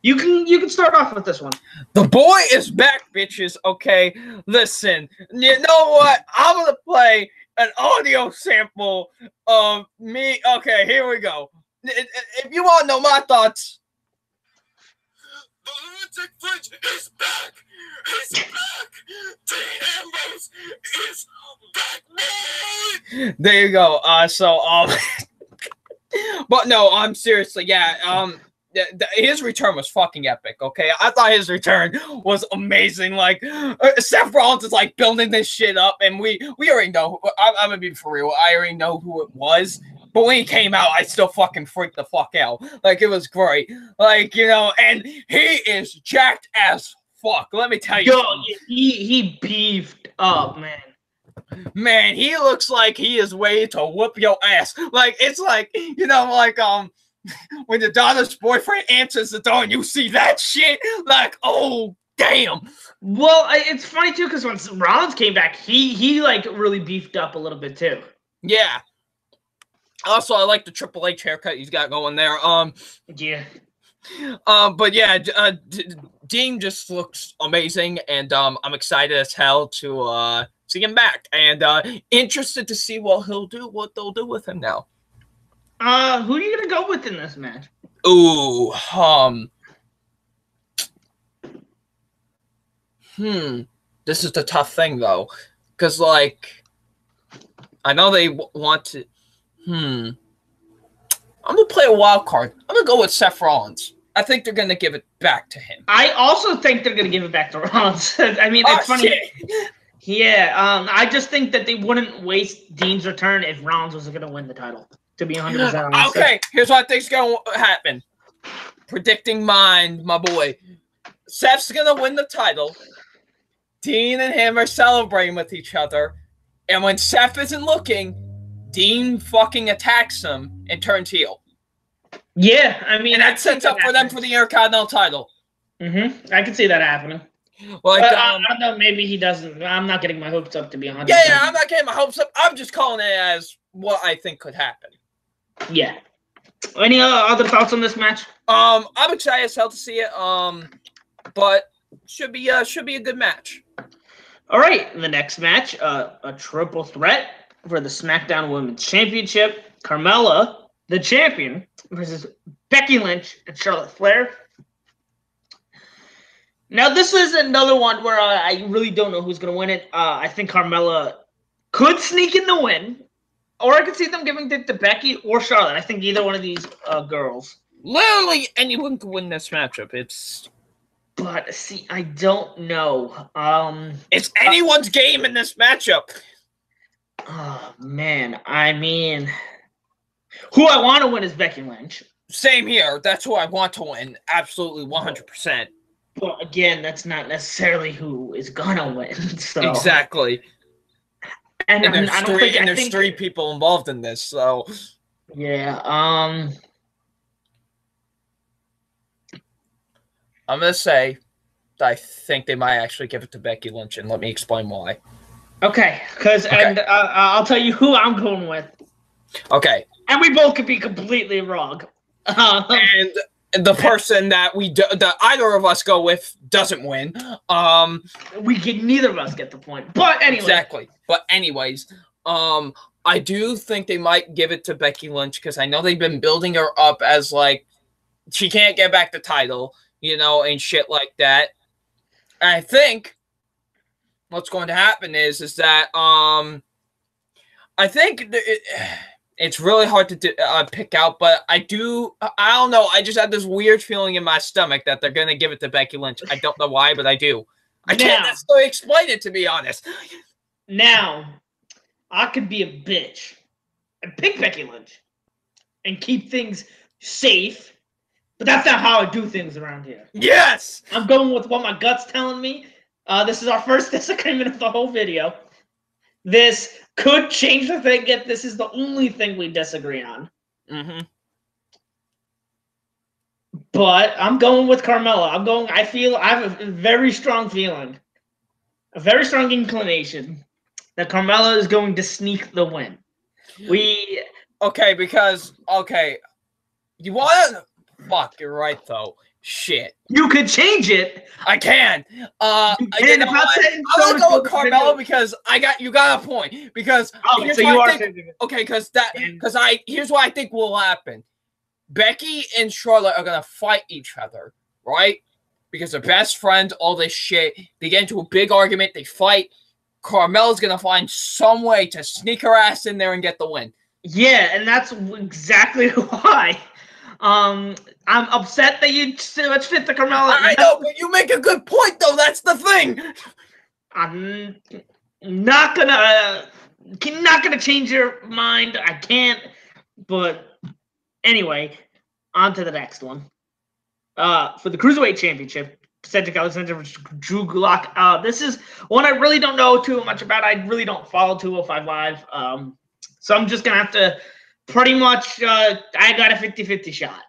You can start off with this one. The boy is back, bitches. Okay, listen. You know what? I'm gonna play an audio sample of me. Okay, here we go. If you want to know my thoughts, the lunatic fridge is back. He's back. Dean Ambrose is back, boy. There you go. But no, I'm seriously, yeah. His return was fucking epic, okay? I thought his return was amazing. Like, Seth Rollins is, like, building this shit up, and we already know. I'm gonna be for real. I already know who it was. But when he came out, I still fucking freaked the fuck out. Like, it was great. Like, you know, and he is jacked as fuck. Let me tell you something. He beefed up, man. Man, he looks like he is ready to whoop your ass. Like, it's like, you know, like, when your daughter's boyfriend answers the door and you see that shit, like, oh, damn. Well, it's funny, too, because when Rollins came back, he like, really beefed up a little bit, too. Yeah. Also, I like the Triple H haircut he's got going there. Yeah. But yeah, Dean just looks amazing, and I'm excited as hell to see him back, and interested to see what they'll do with him now. Who are you gonna go with in this match? Ooh, this is the tough thing though, because like I know they want to. I'm gonna play a wild card. I'm gonna go with Seth Rollins. I think they're gonna give it back to him. I also think they're gonna give it back to Rollins. I mean, it's funny. Shit. Yeah, I just think that they wouldn't waste Dean's return if Rollins was gonna win the title. To be 100% honest. Okay, here's what I think's gonna happen. Predicting mind, my boy. Seth's gonna win the title. Dean and him are celebrating with each other, and when Seth isn't looking, Dean fucking attacks him and turns heel. Yeah, I mean, And that sets up for them for the Intercontinental title. I can see that happening. Like, I don't know. Maybe he doesn't. I'm not getting my hopes up to be 100%. yeah, I'm not getting my hopes up. I'm just calling it as what I think could happen. Yeah. Any other thoughts on this match? I'm excited as hell to see it. But should be a good match. All right, the next match, a triple threat for the SmackDown Women's Championship. Carmella, the champion, versus Becky Lynch and Charlotte Flair. Now, this is another one where I really don't know who's going to win it. I think Carmella could sneak in the win, or I could see them giving it to Becky or Charlotte. I think either one of these girls. Literally anyone could win this matchup. But see, I don't know. It's anyone's game in this matchup. Oh man, I mean, who I want to win is Becky Lynch. Same here. That's who I want to win. Absolutely, 100%. But again, that's not necessarily who is gonna win. So Exactly. and there's three people involved in this. So yeah. I'm gonna say that I think they might actually give it to Becky Lynch, and let me explain why. Okay, and I'll tell you who I'm going with. Okay. And we both could be completely wrong. And the person that either of us go with doesn't win. Neither of us get the point. But anyway. Exactly. But anyways, I do think they might give it to Becky Lynch because I know they've been building her up as like she can't get back the title, and shit like that. And I think what's going to happen is that I think it's really hard to pick out, but I don't know. I just have this weird feeling in my stomach that they're going to give it to Becky Lynch. I don't know why, but I do. I can't necessarily explain it, to be honest. Now, I could be a bitch and pick Becky Lynch and keep things safe, but that's not how I do things around here. Yes! I'm going with what my gut's telling me. This is our first disagreement of the whole video. This could change the thing if this is the only thing we disagree on. Mm-hmm. But I'm going with Carmella. I have a very strong feeling, a very strong inclination that Carmella is going to sneak the win. You want to... Fuck, you're right, though. Shit. You could change it. I can. I'm gonna go with Carmella because you got a point. Because here's what I think will happen. Becky and Charlotte are gonna fight each other, right? Because they're best friends, all this shit. They get into a big argument, they fight. Carmella's gonna find some way to sneak her ass in there and get the win. Yeah, and that's exactly why. I'm upset that you let's fit the Carmella. I know, but you make a good point, though. That's the thing. I'm not gonna change your mind. I can't. But anyway, on to the next one. For the Cruiserweight Championship, Cedric Alexander versus Drew Gulak. This is one I really don't know too much about. I really don't follow 205 Live. So I'm just gonna have to. Pretty much, I got a 50-50 shot.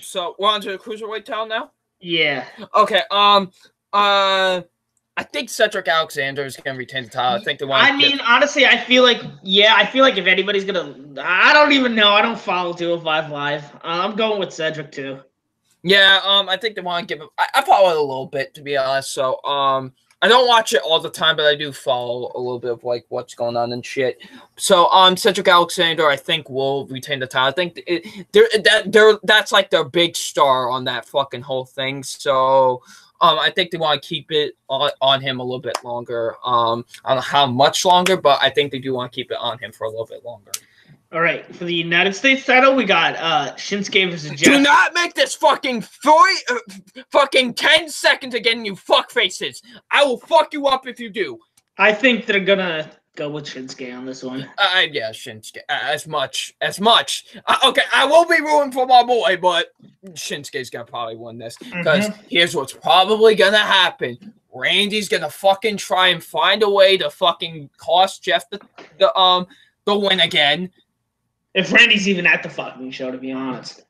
So we're on to the Cruiserweight title now? Yeah. Okay, I think Cedric Alexander is going to retain the title. I think they want honestly, I feel like if anybody's going to... I don't even know. I don't follow 205 Live. I'm going with Cedric, too. Yeah, I think they want to give him... I follow it a little bit, to be honest. So, I don't watch it all the time, but I do follow a little bit of like what's going on and shit. So, Cedric Alexander, I think will retain the title. I think that's like their big star on that fucking whole thing. So, I think they want to keep it on him a little bit longer. I don't know how much longer, but I think they do want to keep it on him for a little bit longer. All right, for the United States title, we got Shinsuke versus Jeff. Do not make this fucking 10 seconds again, you fuck faces. I will fuck you up if you do. I think they're gonna go with Shinsuke on this one. Yeah, Shinsuke. As much. Okay, I will be rooting for my boy, but Shinsuke's gonna probably win this. Because here's what's probably gonna happen. Randy's gonna fucking try and find a way to fucking cost Jeff the win again. If Randy's even at the fucking show, to be honest.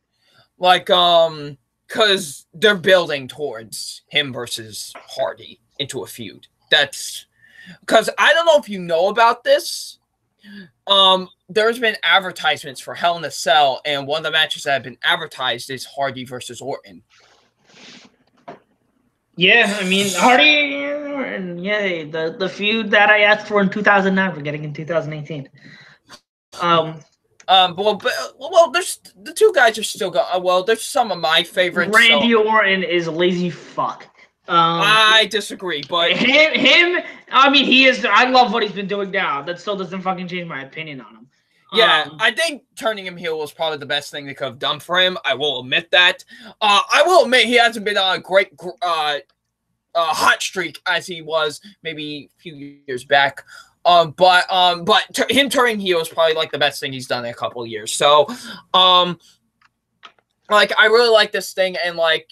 Like, because they're building towards him versus Hardy into a feud. That's because I don't know if you know about this. There's been advertisements for Hell in a Cell, and one of the matches that have been advertised is Hardy versus Orton. Yeah, I mean, Hardy and yay, the feud that I asked for in 2009 we're getting in 2018. Well, there's the two guys are still going. Well, there's some of my favorites. Randy Orton is lazy fuck. I disagree, but him. I mean, he is. I love what he's been doing now. That still doesn't fucking change my opinion on him. Yeah, I think turning him heel was probably the best thing they could have done for him. I will admit that. I will admit he hasn't been on a great hot streak as he was maybe a few years back. But him turning heel is probably like the best thing he's done in a couple of years. So, like I really like this thing, and like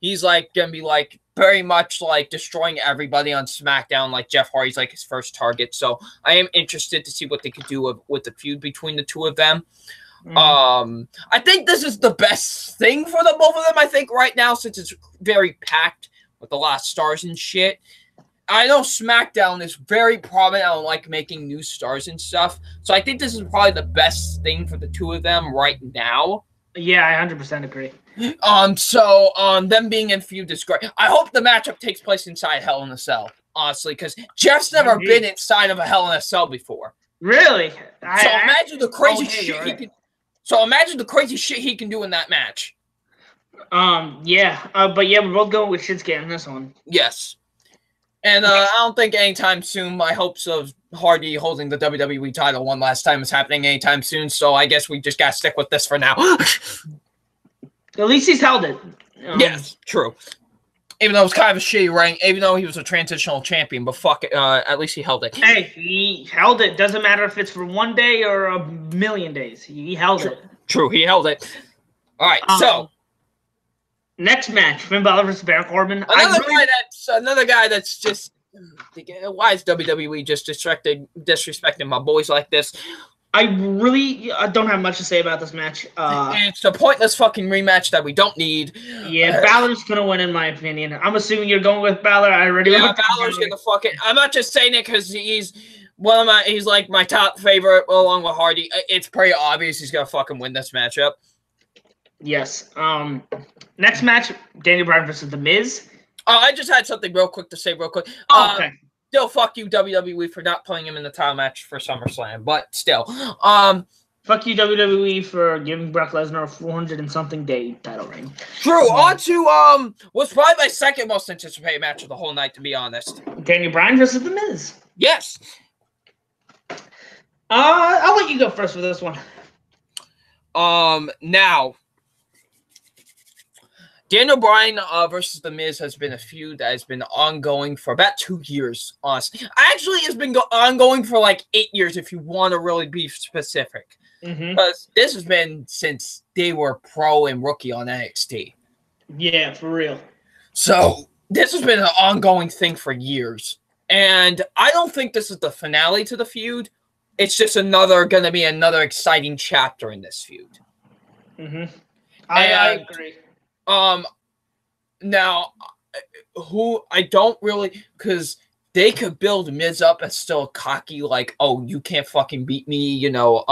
he's like gonna be like very much like destroying everybody on SmackDown. Like Jeff Hardy's like his first target. So I am interested to see what they could do with the feud between the two of them. I think this is the best thing for the both of them. I think right now, since it's very packed with a lot of stars and shit. I know SmackDown is very prominent on like making new stars and stuff. So I think this is probably the best thing for the two of them right now. Yeah, I 100% agree. So them being in feud is great. I hope the matchup takes place inside Hell in a Cell, honestly, because Jeff's never been inside of a Hell in a Cell before. Really? So imagine the crazy shit he can. So imagine the crazy shit he can do in that match. Yeah. But yeah, we're both going with Shinsuke on this one. Yes. And I don't think anytime soon my hopes of Hardy holding the WWE title one last time is happening anytime soon. So I guess we just got to stick with this for now. At least he's held it. Yes, true. Even though it was kind of a shitty reign, even though he was a transitional champion, but fuck it, at least he held it. Hey, he held it. Doesn't matter if it's for 1 day or a million days. He held it. True, he held it. All right, so. Next match, Finn Balor versus Baron Corbin. Another guy that's just. Why is WWE just disrespecting my boys like this? I don't have much to say about this match. It's a pointless fucking rematch that we don't need. Yeah, Balor's gonna win in my opinion. I'm assuming you're going with Balor. Balor's gonna fucking. I'm not just saying it because he's he's like my top favorite along with Hardy. It's pretty obvious he's gonna fucking win this matchup. Yes. Next match, Daniel Bryan versus The Miz. I just had something real quick to say real quick. Okay. Still, fuck you, WWE, for not putting him in the title match for SummerSlam. But still. Fuck you, WWE, for giving Brock Lesnar a 400 and something day title reign. True. On to, was probably my second most anticipated match of the whole night, to be honest. Daniel Bryan versus The Miz. Yes. I'll let you go first for this one. Now. Daniel Bryan versus The Miz has been a feud that has been ongoing for about 2 years, honestly. Actually, it's been ongoing for like 8 years if you want to really be specific. Because this has been since they were pro and rookie on NXT. Yeah, for real. So, this has been an ongoing thing for years. And I don't think this is the finale to the feud. It's just going to be another exciting chapter in this feud. I agree. Now, who I don't really, because they could build Miz up as still cocky, like, oh, you can't fucking beat me, you know,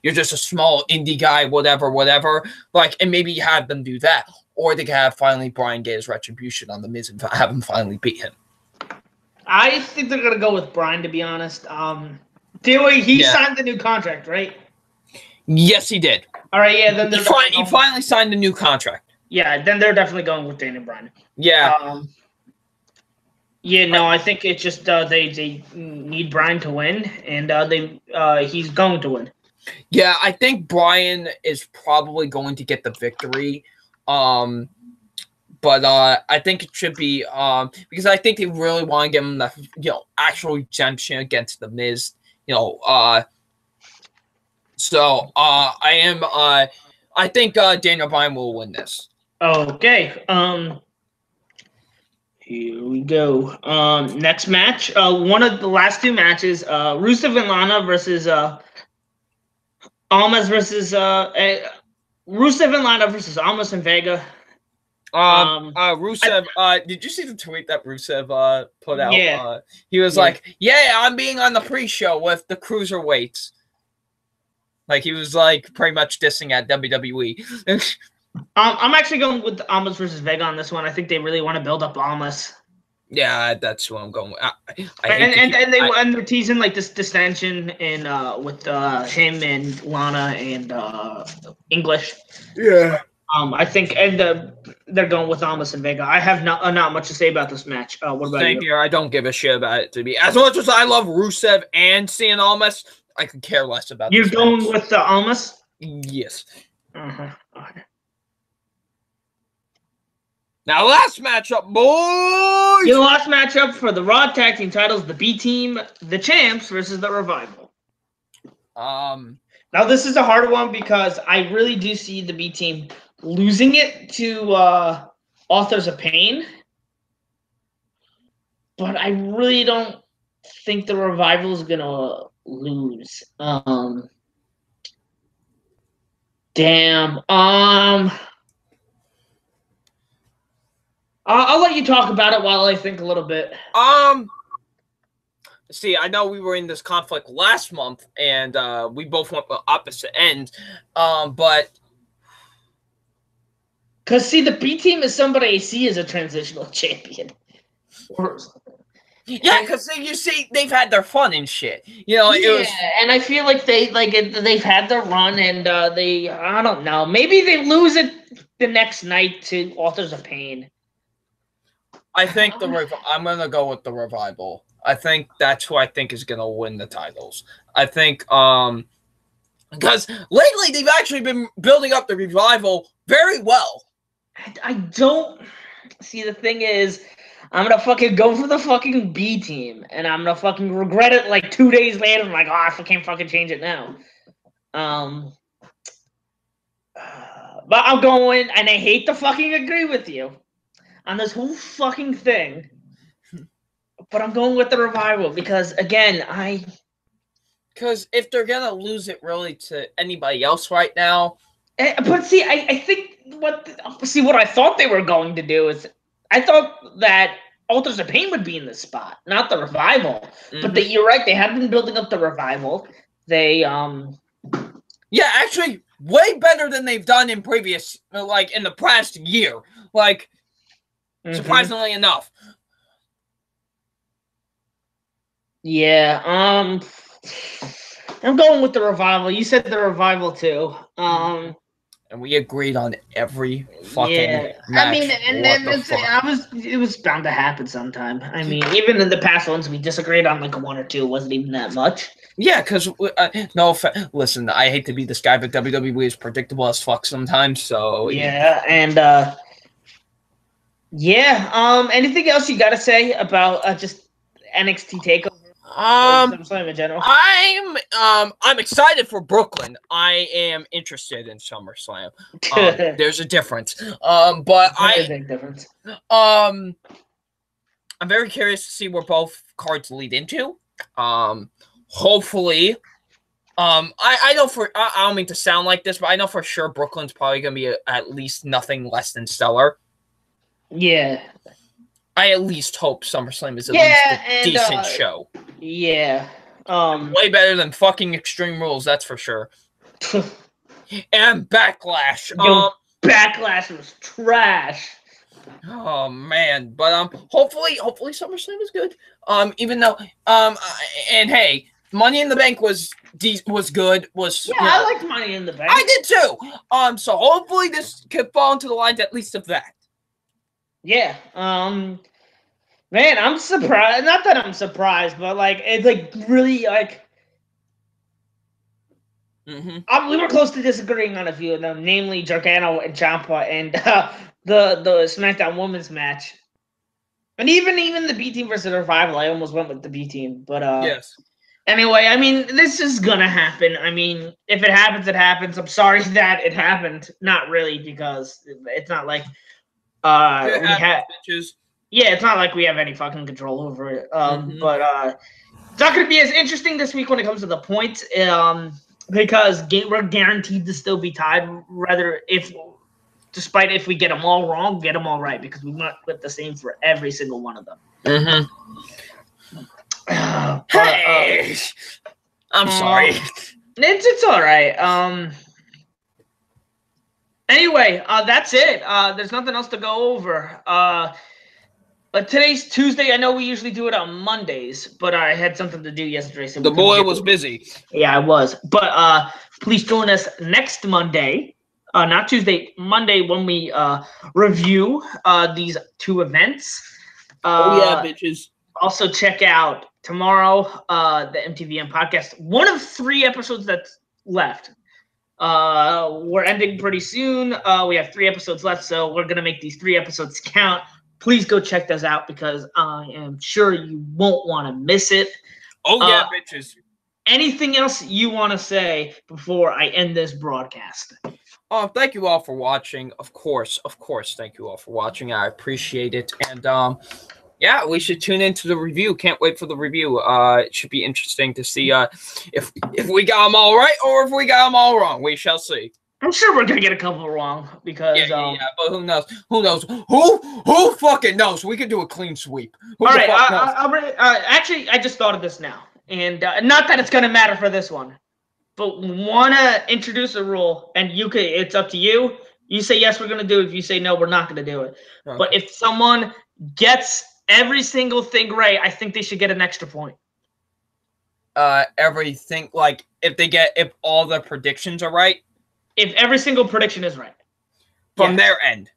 you're just a small indie guy, whatever, like, and maybe have them do that, or they could have finally Bryan get his retribution on the Miz and have him finally beat him. I think they're gonna go with Brian, to be honest. He signed the new contract, right? Yes, he did. All right, yeah. Then he finally signed a new contract. Yeah, then they're definitely going with Daniel Bryan. Yeah. Yeah, no, I think it's just they need Bryan to win, and he's going to win. Yeah, I think Bryan is probably going to get the victory. But I think it should be because I think they really want to give him the actual redemption against the Miz. So I think Daniel Bryan will win this. Okay. Here we go. Next match. One of the last two matches. Rusev and Lana versus Almas versus Rusev and Lana versus Almas and Vega. Rusev, did you see the tweet that Rusev put out? Yeah. He was like, "Yeah, I'm being on the pre-show with the cruiserweights." Like he was like pretty much dissing at WWE. I'm actually going with Almas versus Vega on this one. I think they really want to build up Almas. Yeah, that's what I'm going with. They're teasing like this dissension in with him and Lana and English. Yeah. I think they're going with Almas and Vega. I have not much to say about this match. What about Same here. I don't give a shit about it to be as much as I love Rusev and seeing Almas. I could care less about. You're going with the Almas? Yes. Okay. Now, last matchup, boys! Your last matchup for the Raw Tag Team titles, the B Team, the Champs versus the Revival. Now, this is a hard one because I really do see the B Team losing it to Authors of Pain. But I really don't think the Revival is going to lose. Damn. I'll let you talk about it while I think a little bit. See, I know we were in this conflict last month, and we both went the opposite ends. But because see, the B Team is somebody I see as a transitional champion. Yeah, because you see, they've had their fun and shit. And I feel like they've had their run, and I don't know, maybe they lose it the next night to Authors of Pain. I think I'm gonna go with the Revival. I think that's who I think is gonna win the titles. I think because lately they've actually been building up the Revival very well. I don't see. The thing is, I'm gonna fucking go for the fucking B Team, and I'm gonna fucking regret it like 2 days later. I'm like, I can't fucking change it now. But I'm going, and I hate to fucking agree with you on this whole fucking thing, but I'm going with the Revival because, again, Because if they're gonna lose it really to anybody else right now, but see, I think what I thought they were going to do is I thought that Authors of Pain would be in this spot, not the Revival. Mm-hmm. But you're right; they have been building up the Revival. They yeah, actually, way better than they've done in previous, like in the past year, like. Surprisingly enough. Yeah, I'm going with the Revival. You said the Revival too. And we agreed on every fucking match. I mean, it was bound to happen sometime. I mean, even in the past ones, we disagreed on like one or two. It wasn't even that much. Yeah, because listen, I hate to be this guy, but WWE is predictable as fuck sometimes. So yeah, and anything else you got to say about just NXT Takeover? SummerSlam in general. I'm excited for Brooklyn. I am interested in SummerSlam. There's a difference. But a big difference. I'm very curious to see where both cards lead into. Hopefully. I know I don't mean to sound like this, but I know for sure Brooklyn's probably gonna be at least nothing less than stellar. Yeah. I at least hope SummerSlam is at least a decent show. Yeah. Way better than fucking Extreme Rules, that's for sure. And Backlash. Backlash was trash. Oh man, but hopefully SummerSlam is good. Even though and hey, Money in the Bank was good. I liked Money in the Bank. I did too. So hopefully this could fall into the lines at least of that. Yeah. Man, I'm surprised. Not that I'm surprised, but like it's like really like. We were close to disagreeing on a few of them, namely Gargano and Ciampa and the SmackDown Women's match, and even the B Team versus Revival. I almost went with the B Team, but yes. Anyway, I mean, this is gonna happen. I mean, if it happens, it happens. I'm sorry that it happened. Not really, because it's not like we had. Yeah, it's not like we have any fucking control over it. But it's not gonna be as interesting this week when it comes to the points. Because we're guaranteed to still be tied. Despite if we get them all wrong, get them all right, because we might put the same for every single one of them. Hey, I'm sorry. It's all right. Anyway, that's it. There's nothing else to go over. But today's Tuesday. I know we usually do it on Mondays, but I had something to do yesterday. So the boy was busy. Yeah, I was. But please join us next Monday, not Tuesday, Monday, when we review these two events. Bitches. Also, check out tomorrow the MTVM podcast. One of 3 episodes that's left. We're ending pretty soon. We have 3 episodes left, so we're gonna make these 3 episodes count. Please go check those out, because I am sure you won't want to miss it. Oh yeah, bitches. Anything else you want to say before I end this broadcast? Thank you all for watching. Of course, thank you all for watching. I appreciate it. And yeah, we should tune into the review. Can't wait for the review. It should be interesting to see if we got them all right or if we got them all wrong. We shall see. I'm sure we're gonna get a couple wrong, because but who knows? Who fucking knows? We could do a clean sweep. All right, actually, I just thought of this now, and not that it's gonna matter for this one, but wanna introduce a rule, and it's up to you. You say yes, we're gonna do it. If you say no, we're not gonna do it. Okay. But if someone gets every single thing right, I think they should get an extra point. Everything, like if all the predictions are right. If every single prediction is right. From their end.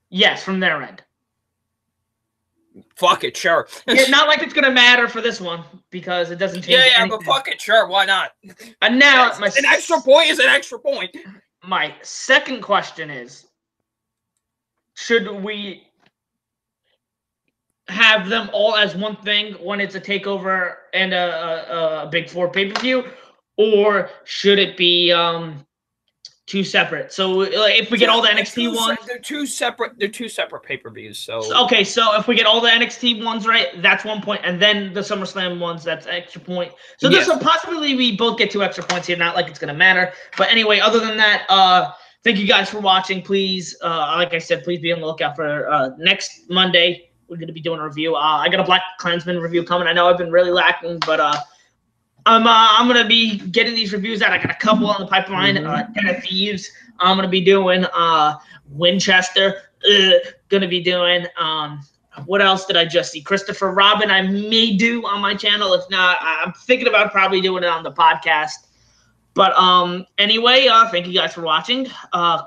Yes, from their end. Fuck it, sure. Yeah, not like it's going to matter for this one, because it doesn't change anything. But fuck it, sure, why not? And now, an extra point is an extra point. My second question is, should we have them all as one thing when it's a takeover and a Big 4 pay-per-view? Or should it be... 2 separate. So if we get all the NXT ones, they're two separate pay-per-views. So okay, so if we get all the NXT ones right, that's 1 point, and then the SummerSlam ones, that's extra point. So there's a possibility we both get 2 extra points here. Not like it's gonna matter, but anyway, other than that, thank you guys for watching. Please, like I said, please be on the lookout for next Monday. We're gonna be doing a review. I got a Black Klansman review coming. I know I've been really lacking, but I'm gonna be getting these reviews out. I got a couple on the pipeline. Den of Thieves. I'm gonna be doing Winchester. Gonna be doing what else did I just see? Christopher Robin. I may do on my channel. If not, I'm thinking about probably doing it on the podcast. But anyway, thank you guys for watching.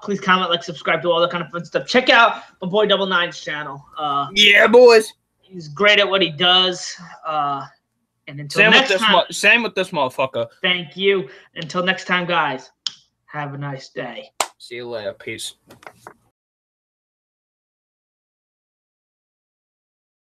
Please comment, like, subscribe, do all that kind of fun stuff. Check out my boy Double Nine's channel. Yeah, boys. He's great at what he does. And until next time, same with this motherfucker. Thank you. Until next time, guys, have a nice day. See you later. Peace.